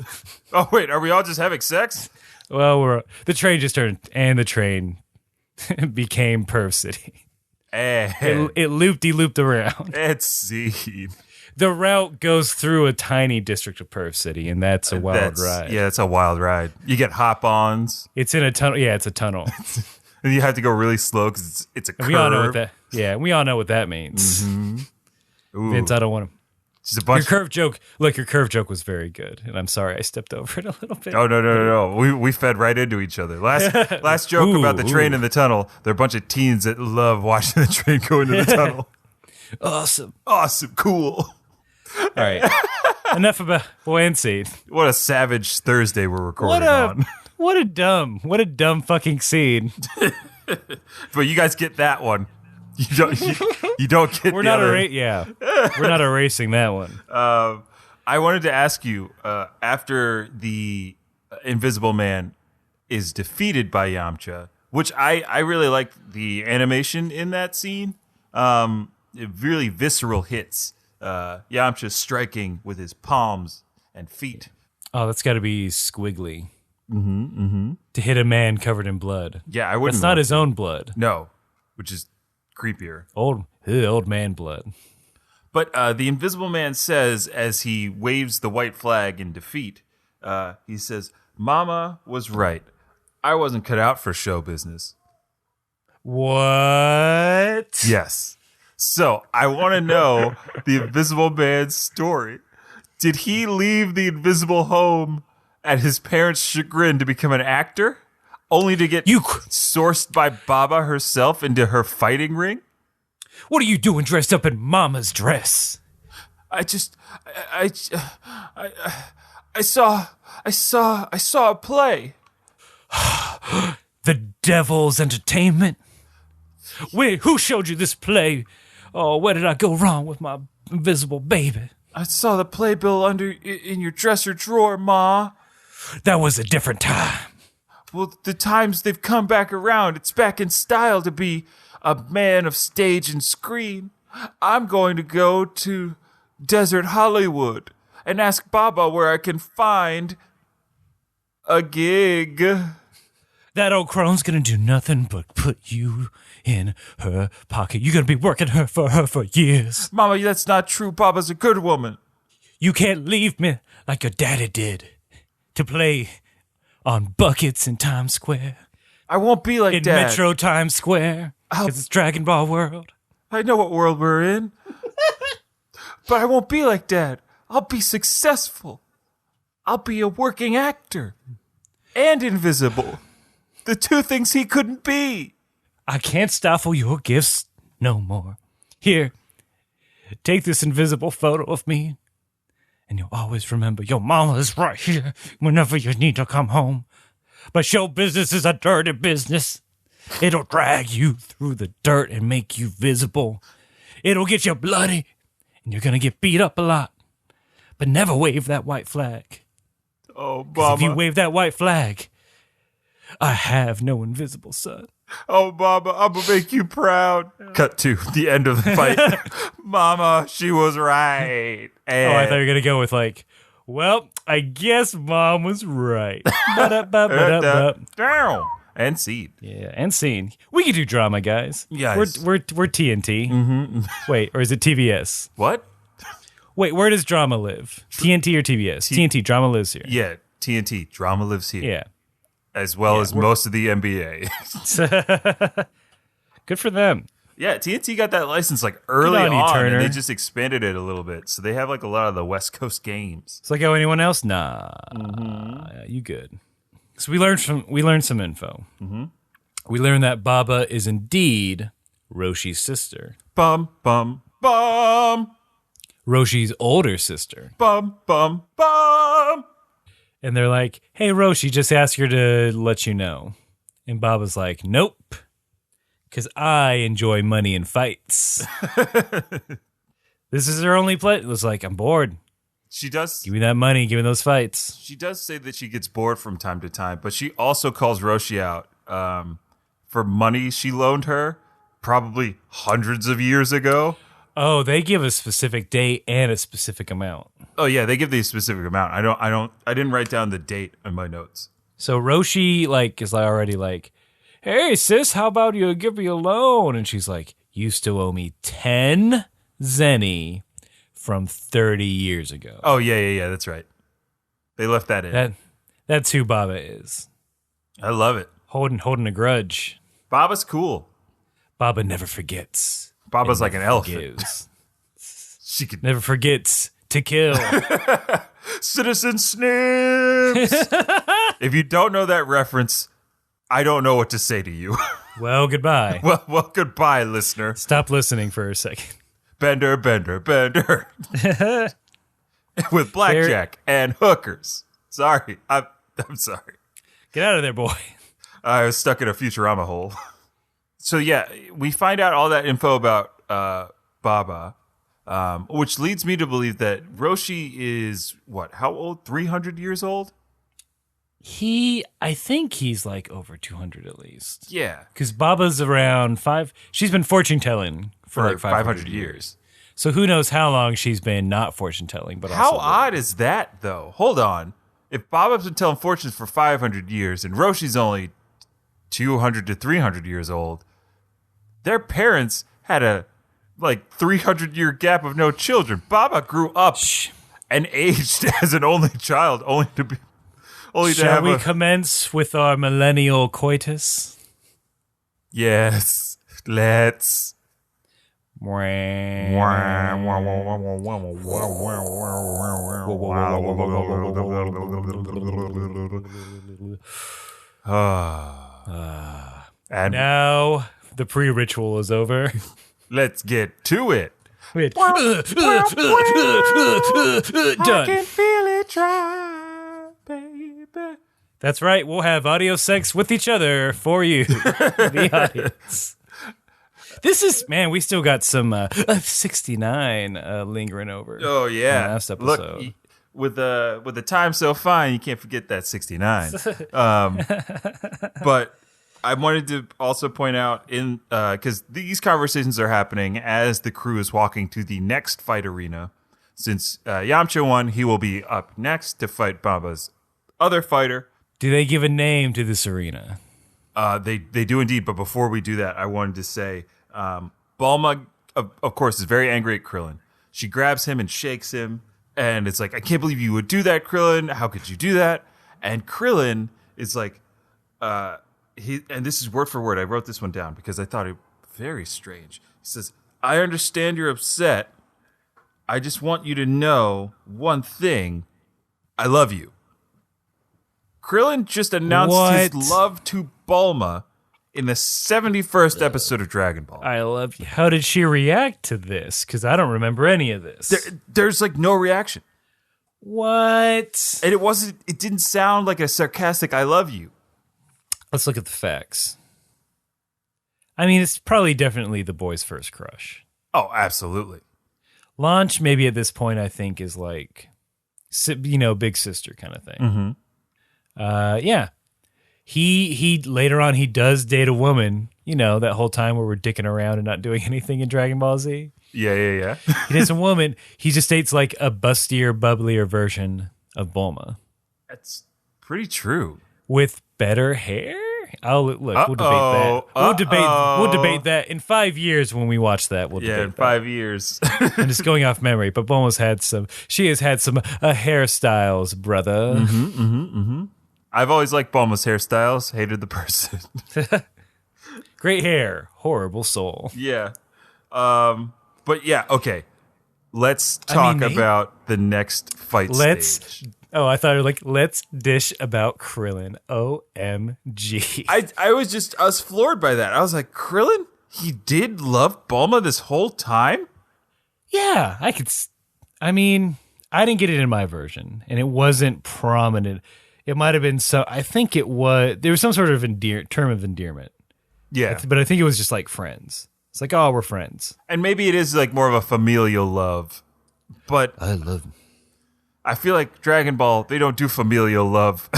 [SPEAKER 2] Oh, wait, are we all just having sex?
[SPEAKER 3] Well, the train just turned, and the train became Perv City. It looped around.
[SPEAKER 2] It's seen.
[SPEAKER 3] The route goes through a tiny district of Perv City, and that's a wild ride.
[SPEAKER 2] Yeah, it's a wild ride. You get hop-ons.
[SPEAKER 3] It's in a tunnel. Yeah, it's a tunnel.
[SPEAKER 2] And you have to go really slow because it's a curve.
[SPEAKER 3] We all know what that. Yeah, we all know what that means.
[SPEAKER 2] Ooh,
[SPEAKER 3] Vince, I don't want to.
[SPEAKER 2] just a bunch.
[SPEAKER 3] Your curve joke. Look, your curve joke was very good, and I'm sorry I stepped over it a little bit.
[SPEAKER 2] Oh no! We fed right into each other. Last joke about the train in the tunnel. There are a bunch of teens that love watching the train go into the tunnel.
[SPEAKER 3] Awesome,
[SPEAKER 2] cool.
[SPEAKER 3] All right, enough about buoyancy.
[SPEAKER 2] What a savage Thursday we're recording on.
[SPEAKER 3] What a dumb fucking scene.
[SPEAKER 2] But you guys get that one. You don't get.
[SPEAKER 3] We're
[SPEAKER 2] the
[SPEAKER 3] not
[SPEAKER 2] other.
[SPEAKER 3] we're not erasing that one.
[SPEAKER 2] I wanted to ask you after the Invisible Man is defeated by Yamcha, which I really liked the animation in that scene. Really visceral hits. Yamcha striking with his palms and feet.
[SPEAKER 3] Oh, that's got to be squiggly. To hit a man covered in blood.
[SPEAKER 2] Yeah, I wouldn't.
[SPEAKER 3] That's not his own blood.
[SPEAKER 2] No, which is creepier.
[SPEAKER 3] Old man blood.
[SPEAKER 2] But the Invisible Man says, as he waves the white flag in defeat, he says, "Mama was right. I wasn't cut out for show business."
[SPEAKER 3] What?
[SPEAKER 2] Yes. So I want to know the Invisible Man's story. Did he leave the invisible home at his parents' chagrin to become an actor, only to get sourced by Baba herself into her fighting ring?
[SPEAKER 3] What are you doing dressed up in Mama's dress?
[SPEAKER 2] I saw a play.
[SPEAKER 3] The Devil's Entertainment? Wait, who showed you this play? Oh, where did I go wrong with my invisible baby?
[SPEAKER 2] I saw the playbill in your dresser drawer, Ma.
[SPEAKER 3] That was a different time.
[SPEAKER 2] Well, the times they've come back around, it's back in style to be a man of stage and screen. I'm going to go to Desert Hollywood and ask Baba where I can find a gig.
[SPEAKER 3] That old crone's gonna do nothing but put you in her pocket. You're gonna be working for her for years.
[SPEAKER 2] Mama, that's not true. Baba's a good woman.
[SPEAKER 3] You can't leave me like your daddy did to play on buckets in Times Square.
[SPEAKER 2] I won't be like
[SPEAKER 3] in
[SPEAKER 2] Dad.
[SPEAKER 3] Metro Times Square. Because it's Dragon Ball World.
[SPEAKER 2] I know what world we're in. But I won't be like Dad. I'll be successful. I'll be a working actor. And invisible. The two things he couldn't be.
[SPEAKER 3] I can't stifle your gifts no more. Here, take this invisible photo of me, and you'll always remember your mama is right here whenever you need to come home. But show business is a dirty business. It'll drag you through the dirt and make you visible. It'll get you bloody, and you're gonna get beat up a lot. But never wave that white flag.
[SPEAKER 2] Oh,
[SPEAKER 3] 'Cause
[SPEAKER 2] Mama.
[SPEAKER 3] if you wave that white flag, I have no invisible son.
[SPEAKER 2] Oh, Mama, I'm going to make you proud. Cut to the end of the fight. Mama, she was right. And
[SPEAKER 3] I thought you were going to go with like, well, I guess Mom was right. Ba-da-ba-ba-da-ba.
[SPEAKER 2] Down. And seed.
[SPEAKER 3] Yeah, and scene. We can do drama, guys.
[SPEAKER 2] Yes.
[SPEAKER 3] We're TNT. Mm-hmm. Wait, or is it TBS?
[SPEAKER 2] What?
[SPEAKER 3] Wait, where does drama live? TNT or TBS? TNT, drama lives here.
[SPEAKER 2] Yeah, TNT. Drama lives here.
[SPEAKER 3] Yeah.
[SPEAKER 2] As well as most of the NBA.
[SPEAKER 3] Good for them.
[SPEAKER 2] Yeah, TNT got that license like early
[SPEAKER 3] Good on you,
[SPEAKER 2] on,
[SPEAKER 3] Turner.
[SPEAKER 2] and they just expanded it a little bit. So they have like a lot of the West Coast games.
[SPEAKER 3] It's like, oh, anyone else? Nah, you good. So we learned some info. Mm-hmm. We learned that Baba is indeed Roshi's sister.
[SPEAKER 2] Bum, bum, bum.
[SPEAKER 3] Roshi's older sister.
[SPEAKER 2] Bum, bum, bum.
[SPEAKER 3] And they're like, hey, Roshi, just ask her to let you know. And Baba's like, nope, because I enjoy money and fights. This is her only play. It was like, I'm bored.
[SPEAKER 2] She does.
[SPEAKER 3] Give me that money. Give me those fights.
[SPEAKER 2] She does say that she gets bored from time to time, but she also calls Roshi out for money she loaned her probably hundreds of years ago.
[SPEAKER 3] Oh, they give a specific date and a specific amount.
[SPEAKER 2] Oh yeah, they give the specific amount. I didn't write down the date in my notes.
[SPEAKER 3] So Roshi is already like, hey sis, how about you give me a loan? And she's like, you still owe me 10 zenny from 30 years ago.
[SPEAKER 2] Oh yeah, that's right. They left that in.
[SPEAKER 3] That's who Baba is.
[SPEAKER 2] I love it.
[SPEAKER 3] Holding a grudge.
[SPEAKER 2] Baba's cool.
[SPEAKER 3] Baba never forgets.
[SPEAKER 2] Baba's like an elephant.
[SPEAKER 3] Forgives.
[SPEAKER 2] She could
[SPEAKER 3] Never forgets to kill.
[SPEAKER 2] Citizen Snips. If you don't know that reference, I don't know what to say to you.
[SPEAKER 3] Well, goodbye.
[SPEAKER 2] well, goodbye, listener.
[SPEAKER 3] Stop listening for a second.
[SPEAKER 2] Bender. With blackjack and hookers. Sorry. I'm sorry.
[SPEAKER 3] Get out of there, boy.
[SPEAKER 2] I was stuck in a Futurama hole. So yeah, we find out all that info about Baba, which leads me to believe that Roshi is, what, how old? 300 years old?
[SPEAKER 3] I think he's like over 200 at least.
[SPEAKER 2] Yeah.
[SPEAKER 3] Because Baba's around 5. She's been fortune telling for like
[SPEAKER 2] 500 years.
[SPEAKER 3] So who knows how long she's been not fortune telling? But
[SPEAKER 2] How
[SPEAKER 3] also
[SPEAKER 2] odd is that, though? Hold on. If Baba's been telling fortunes for 500 years and Roshi's only 200 to 300 years old, their parents had a 300-year gap of no children. Baba grew up and aged as an only child,
[SPEAKER 3] Shall we commence with our millennial coitus?
[SPEAKER 2] Yes, let's. And
[SPEAKER 3] now the pre-ritual is over.
[SPEAKER 2] Let's get to it.
[SPEAKER 3] Done.
[SPEAKER 2] I can feel it try, baby.
[SPEAKER 3] That's right. We'll have audio sex with each other for you, the audience. This is, man, we still got some 69 lingering over.
[SPEAKER 2] Oh, yeah.
[SPEAKER 3] From last episode.
[SPEAKER 2] Look, with the time so fine, you can't forget that 69. But I wanted to also point out, because these conversations are happening as the crew is walking to the next fight arena. Since Yamcha won, he will be up next to fight Baba's other fighter.
[SPEAKER 3] Do they give a name to this arena?
[SPEAKER 2] They do indeed, but before we do that, I wanted to say, Bulma, of course, is very angry at Krillin. She grabs him and shakes him, and it's like, I can't believe you would do that, Krillin. How could you do that? And Krillin is like, and this is word for word. I wrote this one down because I thought it very strange. He says, I understand you're upset. I just want you to know one thing. I love you. Krillin just announced his love to Bulma in the 71st episode of Dragon Ball.
[SPEAKER 3] I love you. How did she react to this? Because I don't remember any of this.
[SPEAKER 2] There's no reaction.
[SPEAKER 3] What?
[SPEAKER 2] And it didn't sound like a sarcastic I love you.
[SPEAKER 3] Let's look at the facts. I mean, it's probably definitely the boy's first crush.
[SPEAKER 2] Oh, absolutely.
[SPEAKER 3] Launch, maybe at this point, I think, is like, big sister kind of thing.
[SPEAKER 2] Mm-hmm.
[SPEAKER 3] Yeah. He later on, he does date a woman, that whole time where we're dicking around and not doing anything in Dragon Ball Z.
[SPEAKER 2] Yeah.
[SPEAKER 3] He dates a woman. He just dates like a bustier, bubblier version of Bulma.
[SPEAKER 2] That's pretty true.
[SPEAKER 3] With better hair? Oh, look, we'll debate that. We'll debate that in 5 years when we watch that. We'll debate
[SPEAKER 2] in 5 years.
[SPEAKER 3] I'm just going off memory, but Bulma's she has had some hairstyles, brother.
[SPEAKER 2] Mm-hmm. I've always liked Bulma's hairstyles, hated the person.
[SPEAKER 3] Great hair, horrible soul.
[SPEAKER 2] Yeah. But yeah, okay. Let's talk about the next fight stage.
[SPEAKER 3] Oh, I thought you were like, let's dish about Krillin. OMG.
[SPEAKER 2] I was floored by that. I was like, Krillin? He did love Bulma this whole time?
[SPEAKER 3] Yeah, I didn't get it in my version, and it wasn't prominent. It might have been I think there was some sort of term of endearment.
[SPEAKER 2] Yeah.
[SPEAKER 3] But I think it was just like friends. It's like, oh, we're friends.
[SPEAKER 2] And maybe it is like more of a familial love. But
[SPEAKER 3] I love him.
[SPEAKER 2] I feel like Dragon Ball, they don't do familial love.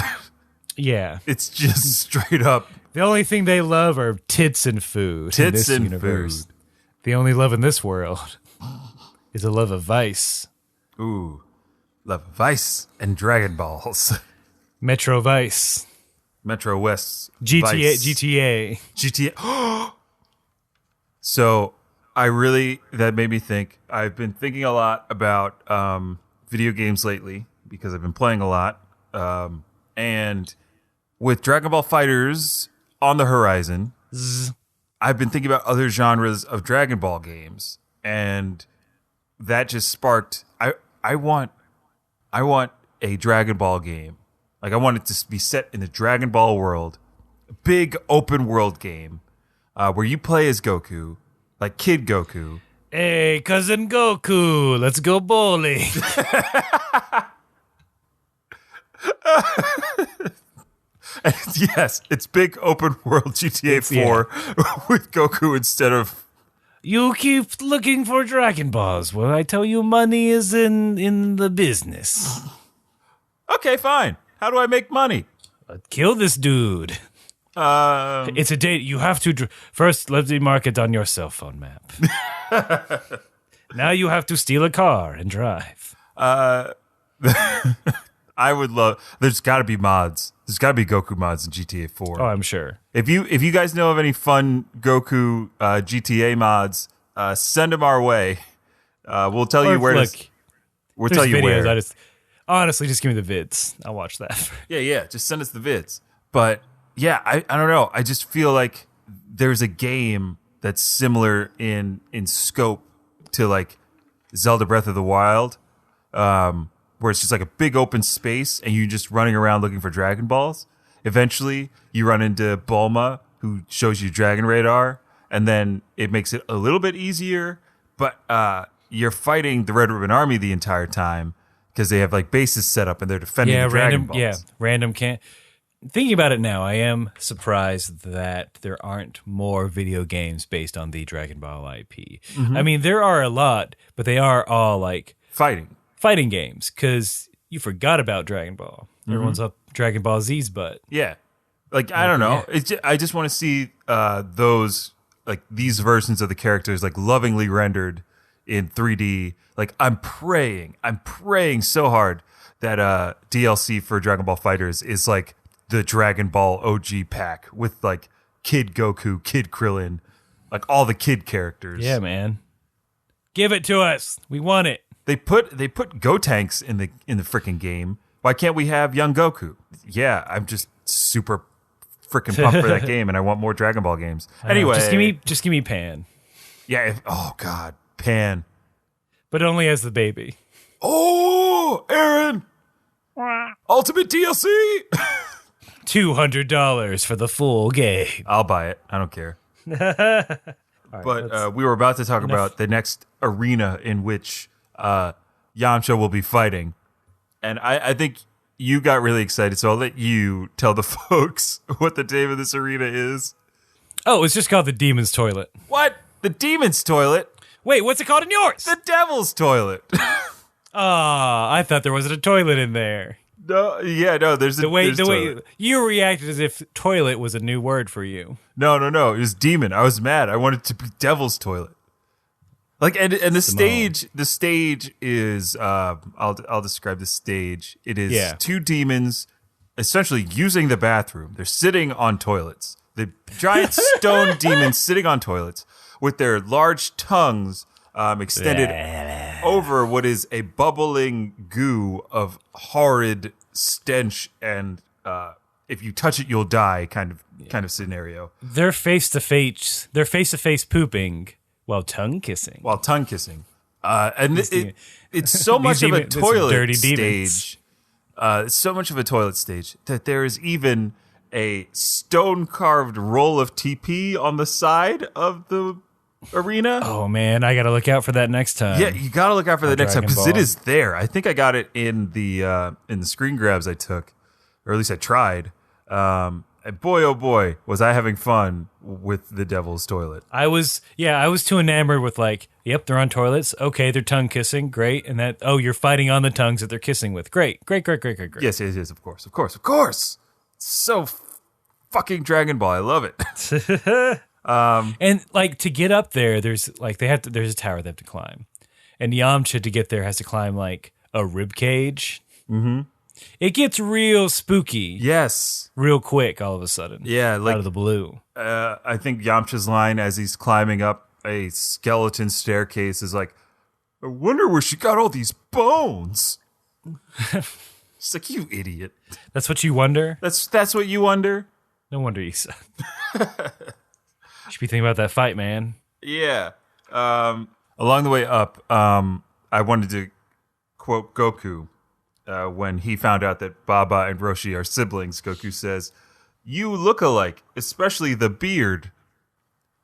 [SPEAKER 3] Yeah.
[SPEAKER 2] It's just straight up.
[SPEAKER 3] The only thing they love are tits and food.
[SPEAKER 2] Tits
[SPEAKER 3] in
[SPEAKER 2] and
[SPEAKER 3] this universe.
[SPEAKER 2] food.
[SPEAKER 3] The only love in this world is a love of vice.
[SPEAKER 2] Ooh. Love of Vice and Dragon Balls.
[SPEAKER 3] Metro Vice.
[SPEAKER 2] Metro West.
[SPEAKER 3] GTA.
[SPEAKER 2] GTA. So that made me think. I've been thinking a lot about video games lately because I've been playing a lot. And with Dragon Ball FighterZ on the horizon, I've been thinking about other genres of Dragon Ball games. And that just sparked, I want a Dragon Ball game. Like, I want it to be set in the Dragon Ball world. A big open world game where you play as Goku, like Kid Goku.
[SPEAKER 3] Hey, cousin Goku, let's go bowling.
[SPEAKER 2] Yes, it's big open world GTA 4 with Goku instead of...
[SPEAKER 3] You keep looking for Dragon Balls. Well, I tell you, money is in the business.
[SPEAKER 2] Okay, fine. How do I make money?
[SPEAKER 3] Kill this dude. It's a date. You have to first let me mark it on your cell phone map. Now you have to steal a car and drive.
[SPEAKER 2] I would love. There's got to be mods. There's got to be Goku mods in GTA 4.
[SPEAKER 3] Oh, I'm sure.
[SPEAKER 2] If you guys know of any fun Goku GTA mods, send them our way. We'll tell you where to. We'll tell you
[SPEAKER 3] videos,
[SPEAKER 2] where.
[SPEAKER 3] Honestly, just give me the vids. I'll watch that.
[SPEAKER 2] Yeah. Just send us the vids. But yeah, I don't know. I just feel like there's a game that's similar in scope to like Zelda Breath of the Wild, where it's just like a big open space and you're just running around looking for Dragon Balls. Eventually, you run into Bulma, who shows you Dragon Radar, and then it makes it a little bit easier. But you're fighting the Red Ribbon Army the entire time because they have like bases set up and they're defending the Dragon Balls.
[SPEAKER 3] Random can't. Thinking about it now, I am surprised that there aren't more video games based on the Dragon Ball IP. Mm-hmm. I mean, there are a lot, but they are all like fighting games because you forgot about Dragon Ball. Mm-hmm. Everyone's up Dragon Ball Z's butt.
[SPEAKER 2] Yeah, like I don't know.
[SPEAKER 3] Yeah.
[SPEAKER 2] I just want to see those like these versions of the characters like lovingly rendered in 3D. Like I'm praying so hard that DLC for Dragon Ball FighterZ is like the Dragon Ball OG pack with like Kid Goku, Kid Krillin, like all the kid characters.
[SPEAKER 3] Yeah, man. Give it to us. We want it.
[SPEAKER 2] They put Gotenks in the freaking game. Why can't we have young Goku? Yeah, I'm just super freaking pumped for that game and I want more Dragon Ball games. Anyway,
[SPEAKER 3] just give me Pan.
[SPEAKER 2] Yeah, oh god, Pan.
[SPEAKER 3] But only as the baby.
[SPEAKER 2] Oh, Aaron. Ultimate DLC.
[SPEAKER 3] $200 for the full game.
[SPEAKER 2] I'll buy it. I don't care. But we were about to talk about the next arena in which Yamcha will be fighting. And I think you got really excited, so I'll let you tell the folks what the name of this arena is.
[SPEAKER 3] Oh, it's just called the Demon's Toilet.
[SPEAKER 2] What? The Demon's Toilet?
[SPEAKER 3] Wait, what's it called in yours?
[SPEAKER 2] The Devil's Toilet.
[SPEAKER 3] I thought there wasn't a toilet in there.
[SPEAKER 2] No, there's
[SPEAKER 3] the way you reacted as if toilet was a new word for you.
[SPEAKER 2] No, it was demon. I was mad. I wanted to be Devil's Toilet. Like and the stage is I'll describe the stage. It is two demons essentially using the bathroom. They're sitting on toilets. The giant stone demons sitting on toilets with their large tongues extended over what is a bubbling goo of horrid stench and if you touch it you'll die kind of scenario.
[SPEAKER 3] They're face to face pooping while tongue kissing.
[SPEAKER 2] And it's so much of a toilet stage. It's so much of a toilet stage that there is even a stone carved roll of TP on the side of the arena.
[SPEAKER 3] Oh man, I gotta look out for that next time.
[SPEAKER 2] Yeah, you gotta look out for that next time because it is there. I think I got it in the screen grabs I took, or at least I tried. And boy, oh boy, was I having fun with the Devil's Toilet.
[SPEAKER 3] I was too enamored with like, yep, they're on toilets. Okay, they're tongue kissing, great. And that, you're fighting on the tongues that they're kissing with. Great.
[SPEAKER 2] Yes, of course. So fucking Dragon Ball, I love it.
[SPEAKER 3] And like to get up there, there's a tower they have to climb, and Yamcha to get there has to climb like a rib cage. Mm-hmm. It gets real spooky.
[SPEAKER 2] Yes,
[SPEAKER 3] real quick all of a sudden.
[SPEAKER 2] Yeah, like,
[SPEAKER 3] out of the blue.
[SPEAKER 2] I think Yamcha's line as he's climbing up a skeleton staircase is like, "I wonder where she got all these bones." It's like, you idiot.
[SPEAKER 3] That's what you wonder.
[SPEAKER 2] That's what you wonder.
[SPEAKER 3] No wonder you said. Should be thinking about that fight, man.
[SPEAKER 2] Yeah. Along the way up, I wanted to quote Goku when he found out that Baba and Roshi are siblings. Goku says, "You look alike, especially the beard."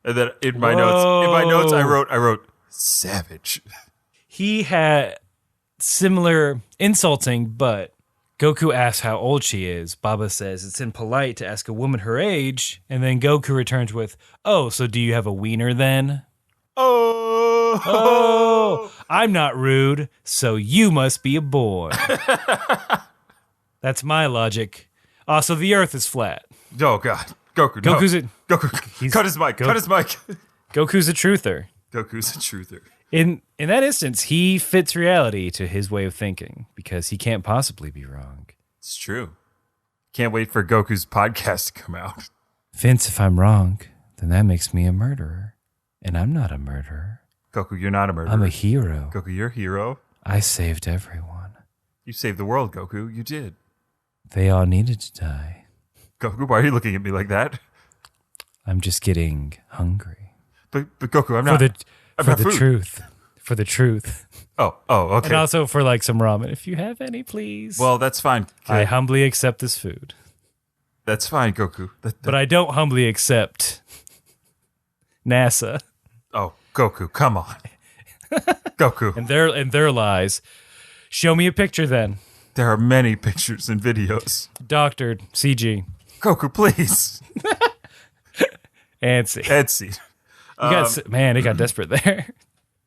[SPEAKER 2] And then in my notes, I wrote savage.
[SPEAKER 3] He had similar insulting, but Goku asks how old she is. Baba says it's impolite to ask a woman her age. And then Goku returns with, "Oh, so do you have a wiener then?" Oh, I'm not rude, so you must be a boy. That's my logic. Also, the Earth is flat.
[SPEAKER 2] Oh God, Goku! No.
[SPEAKER 3] Goku.
[SPEAKER 2] Cut his mic. Cut his mic.
[SPEAKER 3] Goku's a truther.
[SPEAKER 2] Goku's a truther.
[SPEAKER 3] In that instance, he fits reality to his way of thinking because he can't possibly be wrong.
[SPEAKER 2] It's true. Can't wait for Goku's podcast to come out.
[SPEAKER 3] Vince, if I'm wrong, then that makes me a murderer. And I'm not a murderer.
[SPEAKER 2] Goku, you're not a murderer.
[SPEAKER 3] I'm a hero.
[SPEAKER 2] Goku, you're a hero.
[SPEAKER 3] I saved everyone.
[SPEAKER 2] You saved the world, Goku. You did.
[SPEAKER 3] They all needed to die.
[SPEAKER 2] Goku, why are you looking at me like that?
[SPEAKER 3] I'm just getting hungry.
[SPEAKER 2] But Goku, I'm not.
[SPEAKER 3] For the truth. For the truth.
[SPEAKER 2] Oh, okay.
[SPEAKER 3] And also for like some ramen. If you have any, please.
[SPEAKER 2] Well, that's fine.
[SPEAKER 3] I humbly accept this food.
[SPEAKER 2] That's fine, Goku.
[SPEAKER 3] But I don't humbly accept NASA.
[SPEAKER 2] Oh, Goku, come on. Goku.
[SPEAKER 3] And their lies. Show me a picture then.
[SPEAKER 2] There are many pictures and videos.
[SPEAKER 3] Doctored. CG.
[SPEAKER 2] Goku, please.
[SPEAKER 3] Etsy. Man, it got desperate there.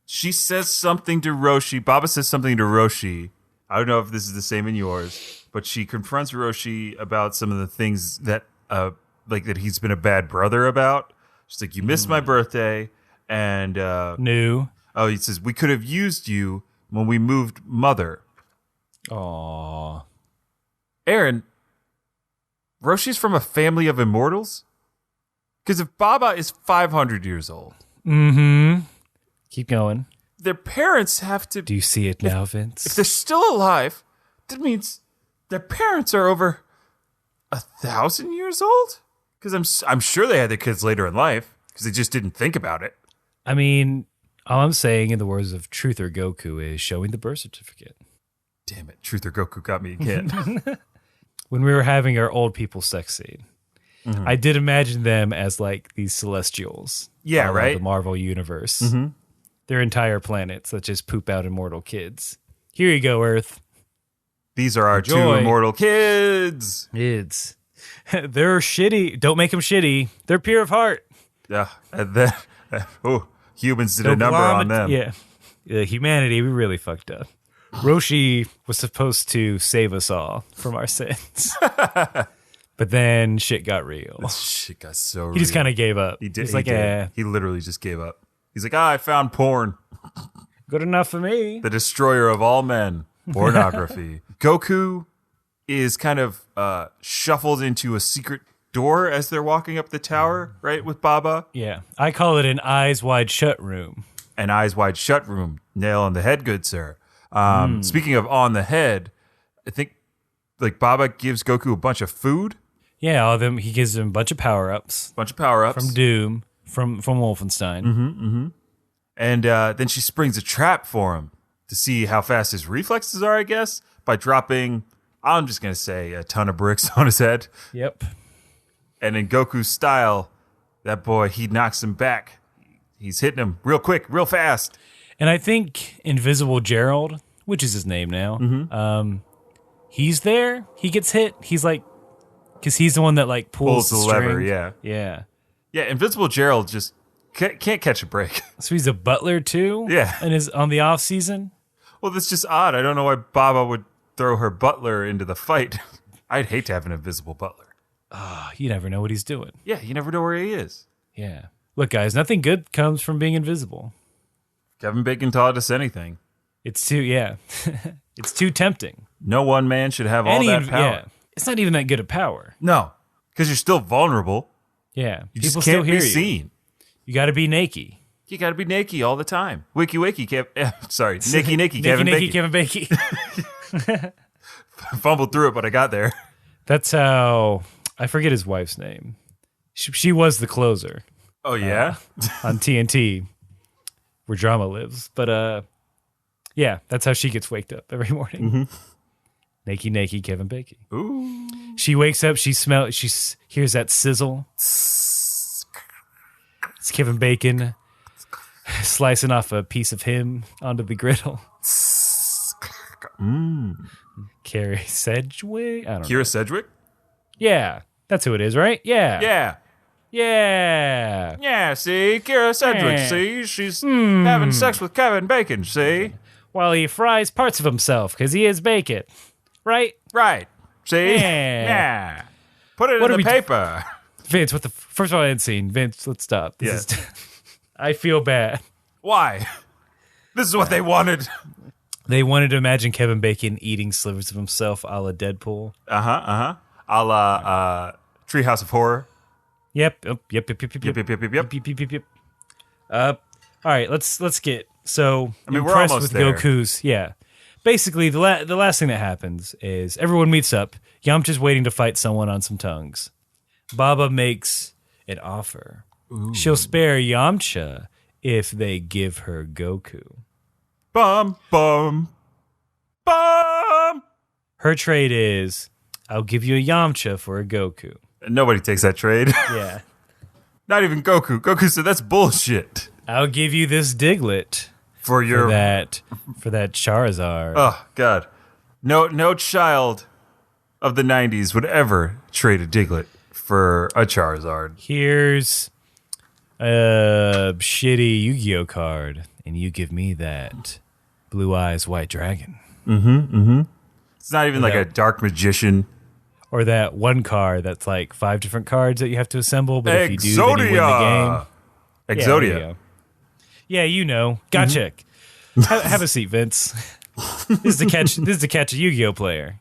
[SPEAKER 2] She says something to Roshi. Baba says something to Roshi. I don't know if this is the same in yours, but she confronts Roshi about some of the things that, that he's been a bad brother about. She's like, "You missed my birthday," and
[SPEAKER 3] New.
[SPEAKER 2] Oh, he says we could have used you when we moved Mother.
[SPEAKER 3] Aww.
[SPEAKER 2] Aaron, Roshi's from a family of immortals? Because if Baba is 500 years old.
[SPEAKER 3] Mm-hmm. Keep going.
[SPEAKER 2] Their parents have to...
[SPEAKER 3] Do you see it now, Vince?
[SPEAKER 2] If they're still alive, that means their parents are over 1,000 years old? Because I'm sure they had their kids later in life, because they just didn't think about it.
[SPEAKER 3] I mean, all I'm saying in the words of Truther Goku is showing the birth certificate.
[SPEAKER 2] Damn it, Truther Goku got me again.
[SPEAKER 3] When we were having our old people sex scene, I did imagine them as like these celestials.
[SPEAKER 2] Yeah, right?
[SPEAKER 3] The Marvel universe. Mm-hmm. They're entire planets that just poop out immortal kids. Here you go, Earth.
[SPEAKER 2] These are our two immortal kids.
[SPEAKER 3] Kids. They're shitty. Don't make them shitty. They're pure of heart.
[SPEAKER 2] Yeah. And then, humans did a number on them.
[SPEAKER 3] Yeah. Humanity, we really fucked up. Roshi was supposed to save us all from our sins. But then shit got real.
[SPEAKER 2] Shit got so real.
[SPEAKER 3] He just kind of gave up.
[SPEAKER 2] He did.
[SPEAKER 3] He's like,
[SPEAKER 2] He literally just gave up. He's like, I found porn.
[SPEAKER 3] Good enough for me.
[SPEAKER 2] The destroyer of all men. Pornography. Goku is kind of shuffled into a secret door as they're walking up the tower, right, with Baba.
[SPEAKER 3] Yeah. I call it an eyes wide shut room.
[SPEAKER 2] An eyes wide shut room. Nail on the head, good sir. Speaking of on the head, I think like Baba gives Goku a bunch of food.
[SPEAKER 3] Yeah, all of them. He gives him a bunch of power-ups.
[SPEAKER 2] From
[SPEAKER 3] Doom, from Wolfenstein.
[SPEAKER 2] Mm-hmm. And then she springs a trap for him to see how fast his reflexes are, I guess, by dropping, I'm just going to say, a ton of bricks on his head.
[SPEAKER 3] Yep.
[SPEAKER 2] And in Goku's style, that boy, he knocks him back. He's hitting him real quick, real fast.
[SPEAKER 3] And I think Invisible Gerald, which is his name now, he's there. He gets hit. He's like, because he's the one that like pulls the
[SPEAKER 2] lever.
[SPEAKER 3] Yeah.
[SPEAKER 2] Yeah. Invisible Gerald just can't catch a break.
[SPEAKER 3] So he's a butler too.
[SPEAKER 2] Yeah.
[SPEAKER 3] And is on the off season.
[SPEAKER 2] Well, that's just odd. I don't know why Baba would throw her butler into the fight. I'd hate to have an invisible butler.
[SPEAKER 3] You never know what he's doing.
[SPEAKER 2] Yeah, you never know where he is.
[SPEAKER 3] Yeah. Look, guys, nothing good comes from being invisible.
[SPEAKER 2] Kevin Bacon taught us anything.
[SPEAKER 3] It's it's too tempting.
[SPEAKER 2] No one man should have all that power. Yeah.
[SPEAKER 3] It's not even that good a power.
[SPEAKER 2] No, because you're still vulnerable.
[SPEAKER 3] Yeah.
[SPEAKER 2] You just can't be seen.
[SPEAKER 3] You got to be naked.
[SPEAKER 2] You got to be naked all the time. Wiki, naked Kevin Bacon. Fumbled through it, but I got there.
[SPEAKER 3] That's how, I forget his wife's name. She was the closer.
[SPEAKER 2] Oh, yeah?
[SPEAKER 3] On TNT, where drama lives. But, yeah, that's how she gets waked up every morning. Mm-hmm. Naked Kevin Bacon.
[SPEAKER 2] Ooh.
[SPEAKER 3] She wakes up, she hears that sizzle. It's Kevin Bacon slicing off a piece of him onto the griddle. Kira Sedgwick? I don't know.
[SPEAKER 2] Kira Sedgwick?
[SPEAKER 3] Yeah. That's who it is, right? Yeah.
[SPEAKER 2] Yeah.
[SPEAKER 3] Yeah.
[SPEAKER 2] Yeah, see? Kira Sedgwick, see? She's having sex with Kevin Bacon, see?
[SPEAKER 3] While he fries parts of himself, because he is bacon. Right?
[SPEAKER 2] Right. See?
[SPEAKER 3] Yeah.
[SPEAKER 2] Put it
[SPEAKER 3] What
[SPEAKER 2] in
[SPEAKER 3] are
[SPEAKER 2] the
[SPEAKER 3] we
[SPEAKER 2] paper.
[SPEAKER 3] Vince, what the first of all I hadn't seen. Vince, let's stop. This is I feel bad.
[SPEAKER 2] Why? This is what they wanted.
[SPEAKER 3] They wanted to imagine Kevin Bacon eating slivers of himself a la Deadpool.
[SPEAKER 2] A la Treehouse of Horror.
[SPEAKER 3] Yep. All right, let's get so
[SPEAKER 2] I mean, we're
[SPEAKER 3] impressed
[SPEAKER 2] almost
[SPEAKER 3] with
[SPEAKER 2] there.
[SPEAKER 3] Goku's. Yeah, basically the last thing that happens is everyone meets up. Yamcha's waiting to fight someone on some tongues. Baba makes an offer. She'll spare Yamcha if they give her Goku.
[SPEAKER 2] Bum, bum, bum.
[SPEAKER 3] Her trade is, I'll give you a Yamcha for a Goku.
[SPEAKER 2] Nobody takes that trade.
[SPEAKER 3] Yeah.
[SPEAKER 2] Not even Goku. Goku said that's bullshit.
[SPEAKER 3] I'll give you this Diglett
[SPEAKER 2] For your
[SPEAKER 3] for that Charizard.
[SPEAKER 2] Oh God. No child of the 90s would ever trade a Diglett for a Charizard.
[SPEAKER 3] Here's a shitty Yu-Gi-Oh card, and you give me that Blue Eyes White Dragon.
[SPEAKER 2] It's not even like a Dark Magician.
[SPEAKER 3] Or that one card that's like 5 different cards that you have to assemble, but if you do, then you win the game.
[SPEAKER 2] Exodia.
[SPEAKER 3] Yeah, there you go. Yeah, you know. Gotcha. Have a seat, Vince. This is to catch a Yu-Gi-Oh player.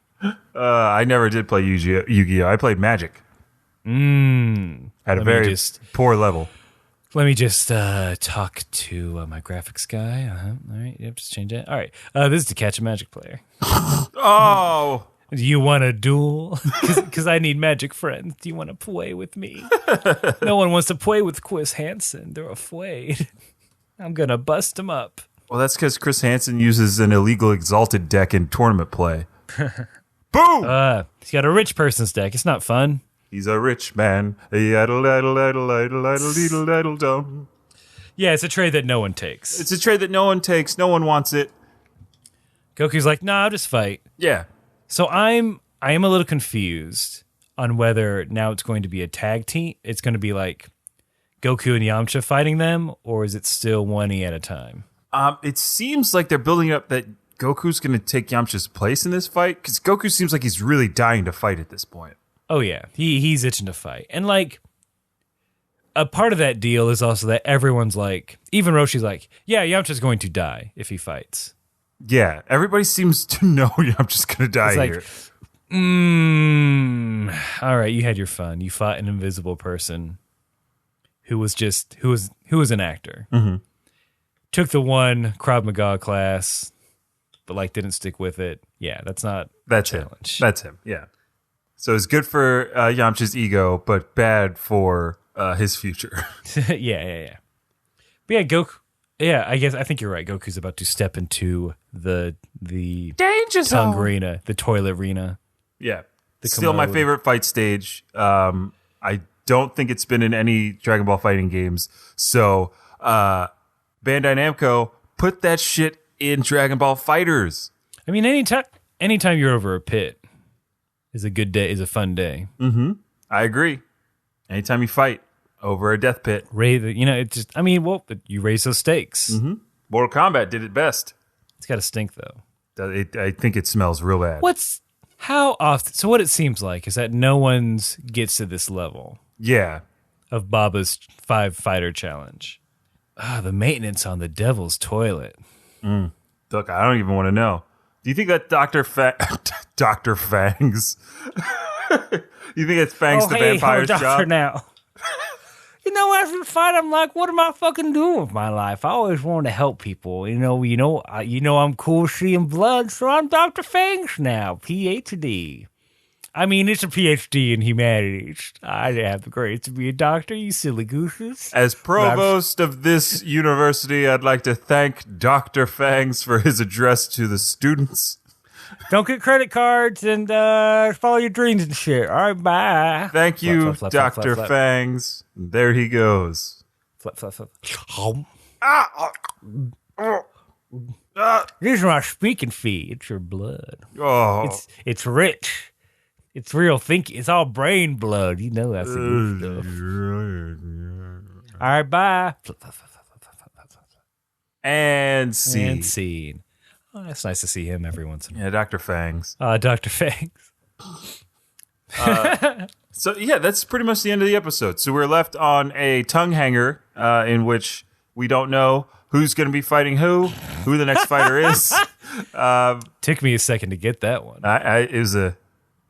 [SPEAKER 2] I never did play Yu-Gi-Oh. I played Magic. At a very poor level.
[SPEAKER 3] Let me just talk to my graphics guy. All right, yep, just change that. All right, this is to catch a Magic player.
[SPEAKER 2] Oh.
[SPEAKER 3] Do you want a duel? Because I need Magic friends. Do you want to play with me? No one wants to play with Chris Hansen. They're afraid. I'm going to bust them up.
[SPEAKER 2] Well, that's because Chris Hansen uses an illegal Exalted deck in tournament play. Boom!
[SPEAKER 3] He's got a rich person's deck. It's not fun.
[SPEAKER 2] He's a rich man. Idle, idle, idle, idle, idle, idle, idle, dumb.
[SPEAKER 3] Yeah, it's a trade that no one takes.
[SPEAKER 2] It's a trade that no one takes. No one wants it.
[SPEAKER 3] Goku's like, nah, I'll just fight.
[SPEAKER 2] Yeah.
[SPEAKER 3] So I am a little confused on whether now it's going to be a tag team. It's going to be like Goku and Yamcha fighting them, or is it still 1E at a time?
[SPEAKER 2] It seems like they're building up that Goku's going to take Yamcha's place in this fight, because Goku seems like he's really dying to fight at this point.
[SPEAKER 3] Oh yeah, he's itching to fight, and like a part of that deal is also that everyone's like, even Roshi's like, yeah, Yamcha's going to die if he fights.
[SPEAKER 2] Yeah, everybody seems to know Yamcha's going to die here.
[SPEAKER 3] All right, you had your fun. You fought an invisible person who was an actor. Mm-hmm. Took the one Krav Maga class, but like didn't stick with it. Yeah, that's a challenge.
[SPEAKER 2] That's him. Yeah. So it's good for Yamcha's ego, but bad for his future.
[SPEAKER 3] Yeah. But yeah, Goku. Yeah, I think you're right. Goku's about to step into the
[SPEAKER 2] danger
[SPEAKER 3] tongue
[SPEAKER 2] zone
[SPEAKER 3] arena, the toilet arena.
[SPEAKER 2] Yeah, still my favorite fight stage. I don't think it's been in any Dragon Ball fighting games. So Bandai Namco, put that shit in Dragon Ball Fighters.
[SPEAKER 3] I mean, anytime you're over a pit is a good day, is a fun day.
[SPEAKER 2] Mm-hmm. I agree. Anytime you fight over a death pit.
[SPEAKER 3] You raise those stakes.
[SPEAKER 2] Mm-hmm. Mortal Kombat did it best.
[SPEAKER 3] It's got to stink, though.
[SPEAKER 2] I think it smells real bad.
[SPEAKER 3] How often? So what it seems like is that no one's gets to this level.
[SPEAKER 2] Yeah.
[SPEAKER 3] Of Baba's 5-fighter challenge. The maintenance on the devil's toilet.
[SPEAKER 2] Look, I don't even want to know. Do you think that Dr. Fangs? You think it's Fangs the vampire's job?
[SPEAKER 3] Now. You know, after the fight, I'm like, what am I fucking doing with my life? I always wanted to help people. You know, I'm cool seeing blood, so I'm Dr. Fangs now, PhD. I mean, it's a PhD in humanities. I didn't have the grades to be a doctor, you silly gooses.
[SPEAKER 2] As provost of this university, I'd like to thank Dr. Fangs for his address to the students.
[SPEAKER 3] Don't get credit cards and follow your dreams and shit. All right, bye.
[SPEAKER 2] Thank you, Dr. Fangs. There he goes.
[SPEAKER 3] Flip. These are my speaking feet. It's your blood.
[SPEAKER 2] Oh,
[SPEAKER 3] it's rich. It's real thinking. It's all brain blood. You know that's the good stuff. All right, bye.
[SPEAKER 2] And scene.
[SPEAKER 3] And scene. Oh, it's nice to see him every once in a while.
[SPEAKER 2] Yeah, Dr. Fangs.
[SPEAKER 3] Dr. Fangs.
[SPEAKER 2] So yeah, that's pretty much the end of the episode. So we're left on a tongue hanger in which we don't know who's going to be fighting who the next fighter is.
[SPEAKER 3] Took me a second to get that one.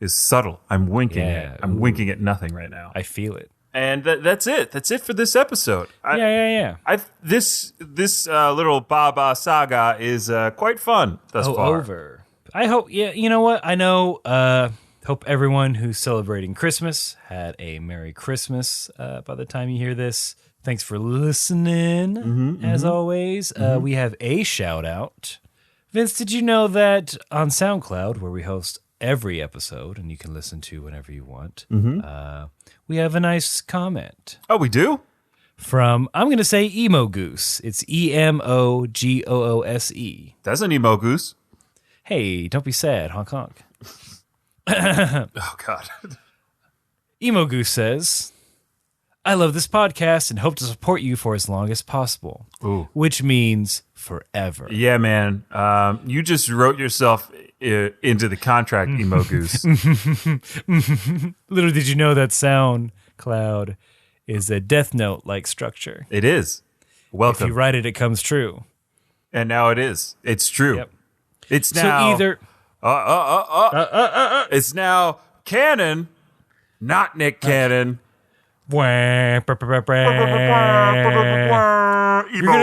[SPEAKER 2] Is subtle. I'm winking.
[SPEAKER 3] Yeah,
[SPEAKER 2] I'm winking at nothing right now.
[SPEAKER 3] I feel it.
[SPEAKER 2] And that's it. That's it for this episode.
[SPEAKER 3] Yeah.
[SPEAKER 2] This little Baba saga is quite fun thus far.
[SPEAKER 3] Over. I hope. Yeah, you know what? I know. Hope everyone who's celebrating Christmas had a Merry Christmas by the time you hear this. Thanks for listening. As always, we have a shout out. Vince, did you know that on SoundCloud, where we host every episode and you can listen to whenever you want, we have a nice comment.
[SPEAKER 2] Oh, we do?
[SPEAKER 3] From, I'm going to say Emo Goose. It's EMOGOOSE.
[SPEAKER 2] That's an emo goose.
[SPEAKER 3] Hey, don't be sad, honk honk.
[SPEAKER 2] Oh, God.
[SPEAKER 3] Emo Goose says, I love this podcast and hope to support you for as long as possible.
[SPEAKER 2] Ooh.
[SPEAKER 3] Which means forever.
[SPEAKER 2] Yeah, man. You just wrote yourself into the contract, emo goose.
[SPEAKER 3] Little did you know that SoundCloud is a Death Note-like structure.
[SPEAKER 2] It is. Welcome.
[SPEAKER 3] If you write it, it comes true.
[SPEAKER 2] And now it is. It's true.
[SPEAKER 3] Yep.
[SPEAKER 2] It's now.
[SPEAKER 3] So either...
[SPEAKER 2] It's now canon, not Nick Cannon.
[SPEAKER 3] You're
[SPEAKER 2] Emo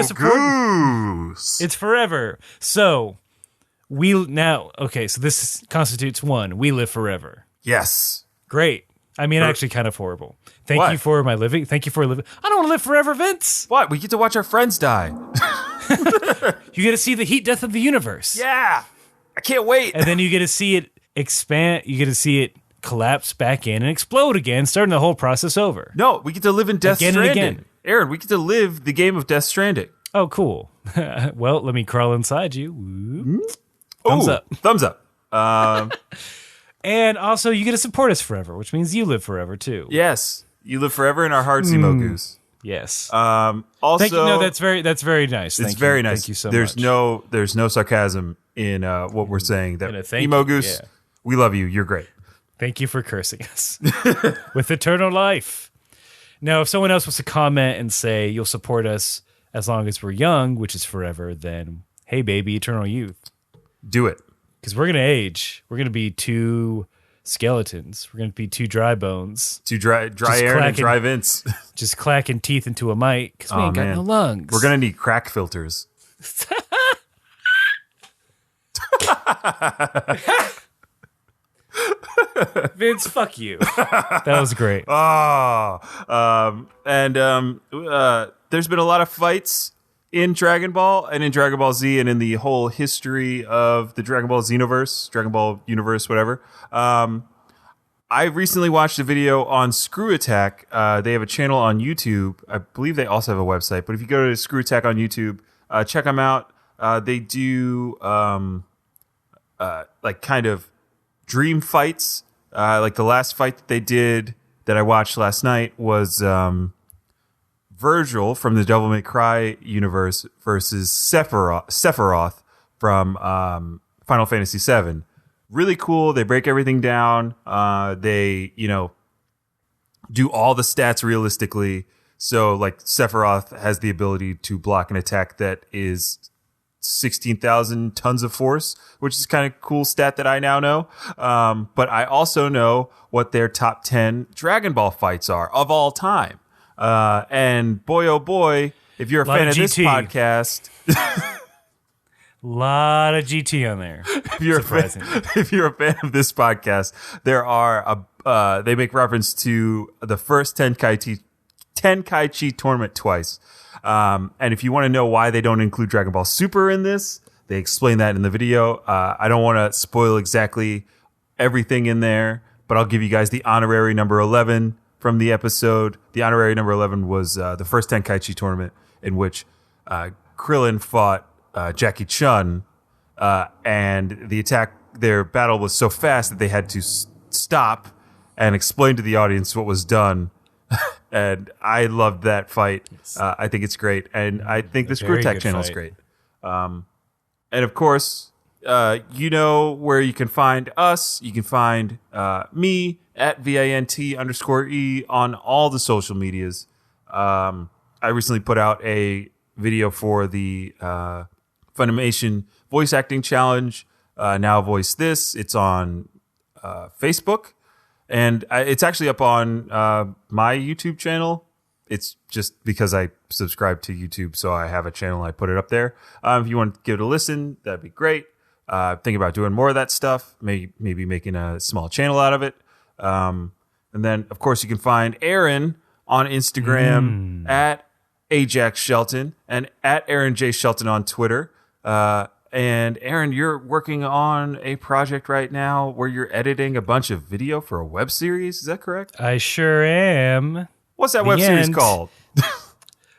[SPEAKER 3] support-
[SPEAKER 2] goose.
[SPEAKER 3] It's forever. So so this constitutes one. We live forever.
[SPEAKER 2] Yes.
[SPEAKER 3] Great. I mean, actually kind of horrible. Thank
[SPEAKER 2] What?
[SPEAKER 3] you for my living. Thank you for living. I don't want to live forever, Vince.
[SPEAKER 2] What? We get to watch our friends die.
[SPEAKER 3] You get to see the heat death of the universe.
[SPEAKER 2] Yeah. I can't wait.
[SPEAKER 3] And then you get to see it expand. You get to see it collapse back in and explode again, starting the whole process over.
[SPEAKER 2] No, we get to live in Death
[SPEAKER 3] Again and
[SPEAKER 2] Stranding.
[SPEAKER 3] again.
[SPEAKER 2] Aaron, we get to live the game of Death Stranding.
[SPEAKER 3] Oh, cool. Well, let me crawl inside you. Whoop. Thumbs up.
[SPEAKER 2] Thumbs up.
[SPEAKER 3] And also, you get to support us forever, which means you live forever, too.
[SPEAKER 2] Yes. You live forever in our hearts, Emo Goose.
[SPEAKER 3] Yes.
[SPEAKER 2] Also,
[SPEAKER 3] Thank you. No, that's very nice.
[SPEAKER 2] It's very nice.
[SPEAKER 3] Thank you so
[SPEAKER 2] there's
[SPEAKER 3] much.
[SPEAKER 2] There's no sarcasm in what we're saying.
[SPEAKER 3] And a
[SPEAKER 2] That
[SPEAKER 3] thank
[SPEAKER 2] Emo
[SPEAKER 3] you,
[SPEAKER 2] Goose,
[SPEAKER 3] yeah.
[SPEAKER 2] we love you. You're great.
[SPEAKER 3] Thank you for cursing us with eternal life. Now, if someone else wants to comment and say you'll support us as long as we're young, which is forever, then hey, baby, eternal youth.
[SPEAKER 2] Do it.
[SPEAKER 3] Because we're going to age. We're going to be two skeletons. We're going to be two dry bones.
[SPEAKER 2] To dry Aaron and dry Vince.
[SPEAKER 3] Just clacking teeth into a mic because we
[SPEAKER 2] Oh,
[SPEAKER 3] ain't got
[SPEAKER 2] man.
[SPEAKER 3] no lungs.
[SPEAKER 2] We're going to need crack filters.
[SPEAKER 3] Vince, fuck you. That was great.
[SPEAKER 2] There's been a lot of fights in Dragon Ball and in Dragon Ball Z and in the whole history of the Dragon Ball Xenoverse, Dragon Ball Universe, whatever. I recently watched a video on Screw Attack. They have a channel on YouTube. I believe they also have a website. But if you go to Screw Attack on YouTube, check them out. They do like kind of dream fights. Like the last fight that they did that I watched last night was Virgil from the Devil May Cry universe versus Sephiroth from Final Fantasy VII. Really cool. They break everything down. They, do all the stats realistically. So like Sephiroth has the ability to block an attack that is 16,000 tons of force, which is kind of cool stat that I now know. But I also know what their top 10 Dragon Ball fights are of all time. And boy, oh boy, if you're a fan of this podcast,
[SPEAKER 3] Lot of GT on there.
[SPEAKER 2] if you're a fan of this podcast, there are they make reference to the first Tenkaichi tournament twice. And if you want to know why they don't include Dragon Ball Super in this, they explain that in the video. I don't want to spoil exactly everything in there, but I'll give you guys the honorary number 11 from the episode. The honorary number 11 was the first Tenkaichi tournament in which Krillin fought Jackie Chun, and their battle was so fast that they had to stop and explain to the audience what was done. And I loved that fight. I think it's great. And I think the Screw Attack channel is great. And of course, you know where you can find us. You can find me at VANT_E on all the social medias. I recently put out a video for the Funimation voice acting challenge. Now Voice This. It's on Facebook, and it's actually up on my YouTube channel. It's just because I subscribe to YouTube, so I have a channel. I put it up there. If you want to give it a listen, that'd be great. Think about doing more of that stuff. Maybe making a small channel out of it. And then, of course, you can find Aaron on Instagram at Ajax Shelton and at Aaron J Shelton on Twitter. And Aaron, you're working on a project right now where you're editing a bunch of video for a web series. Is that correct?
[SPEAKER 3] I sure am.
[SPEAKER 2] What's that web series called?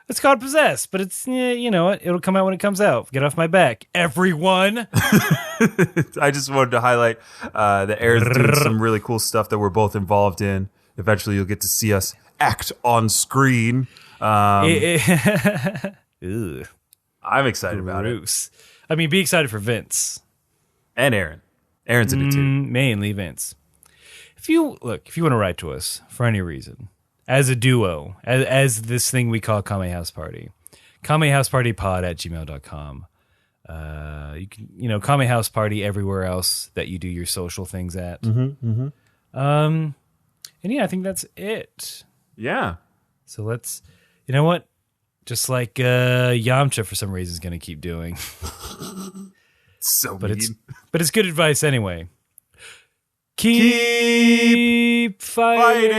[SPEAKER 3] It's called Possessed, but it's, you know what? It'll come out when it comes out. Get off my back, everyone.
[SPEAKER 2] I just wanted to highlight that Aaron's doing some really cool stuff that we're both involved in. Eventually, you'll get to see us act on screen.
[SPEAKER 3] Ugh,
[SPEAKER 2] I'm excited about it.
[SPEAKER 3] gross. I mean, be excited for Vince.
[SPEAKER 2] And Aaron. Aaron's in it too.
[SPEAKER 3] Mainly Vince. If you want to write to us for any reason, as a duo, as this thing we call Kame House Party, kamehousepartypod@gmail.com. You can, Kame House Party everywhere else that you do your social things at. And yeah, I think that's it.
[SPEAKER 2] Yeah.
[SPEAKER 3] So let's, you know what? Just like Yamcha for some reason is going to keep doing.
[SPEAKER 2] So
[SPEAKER 3] but
[SPEAKER 2] mean.
[SPEAKER 3] it's good advice anyway. Keep fighting.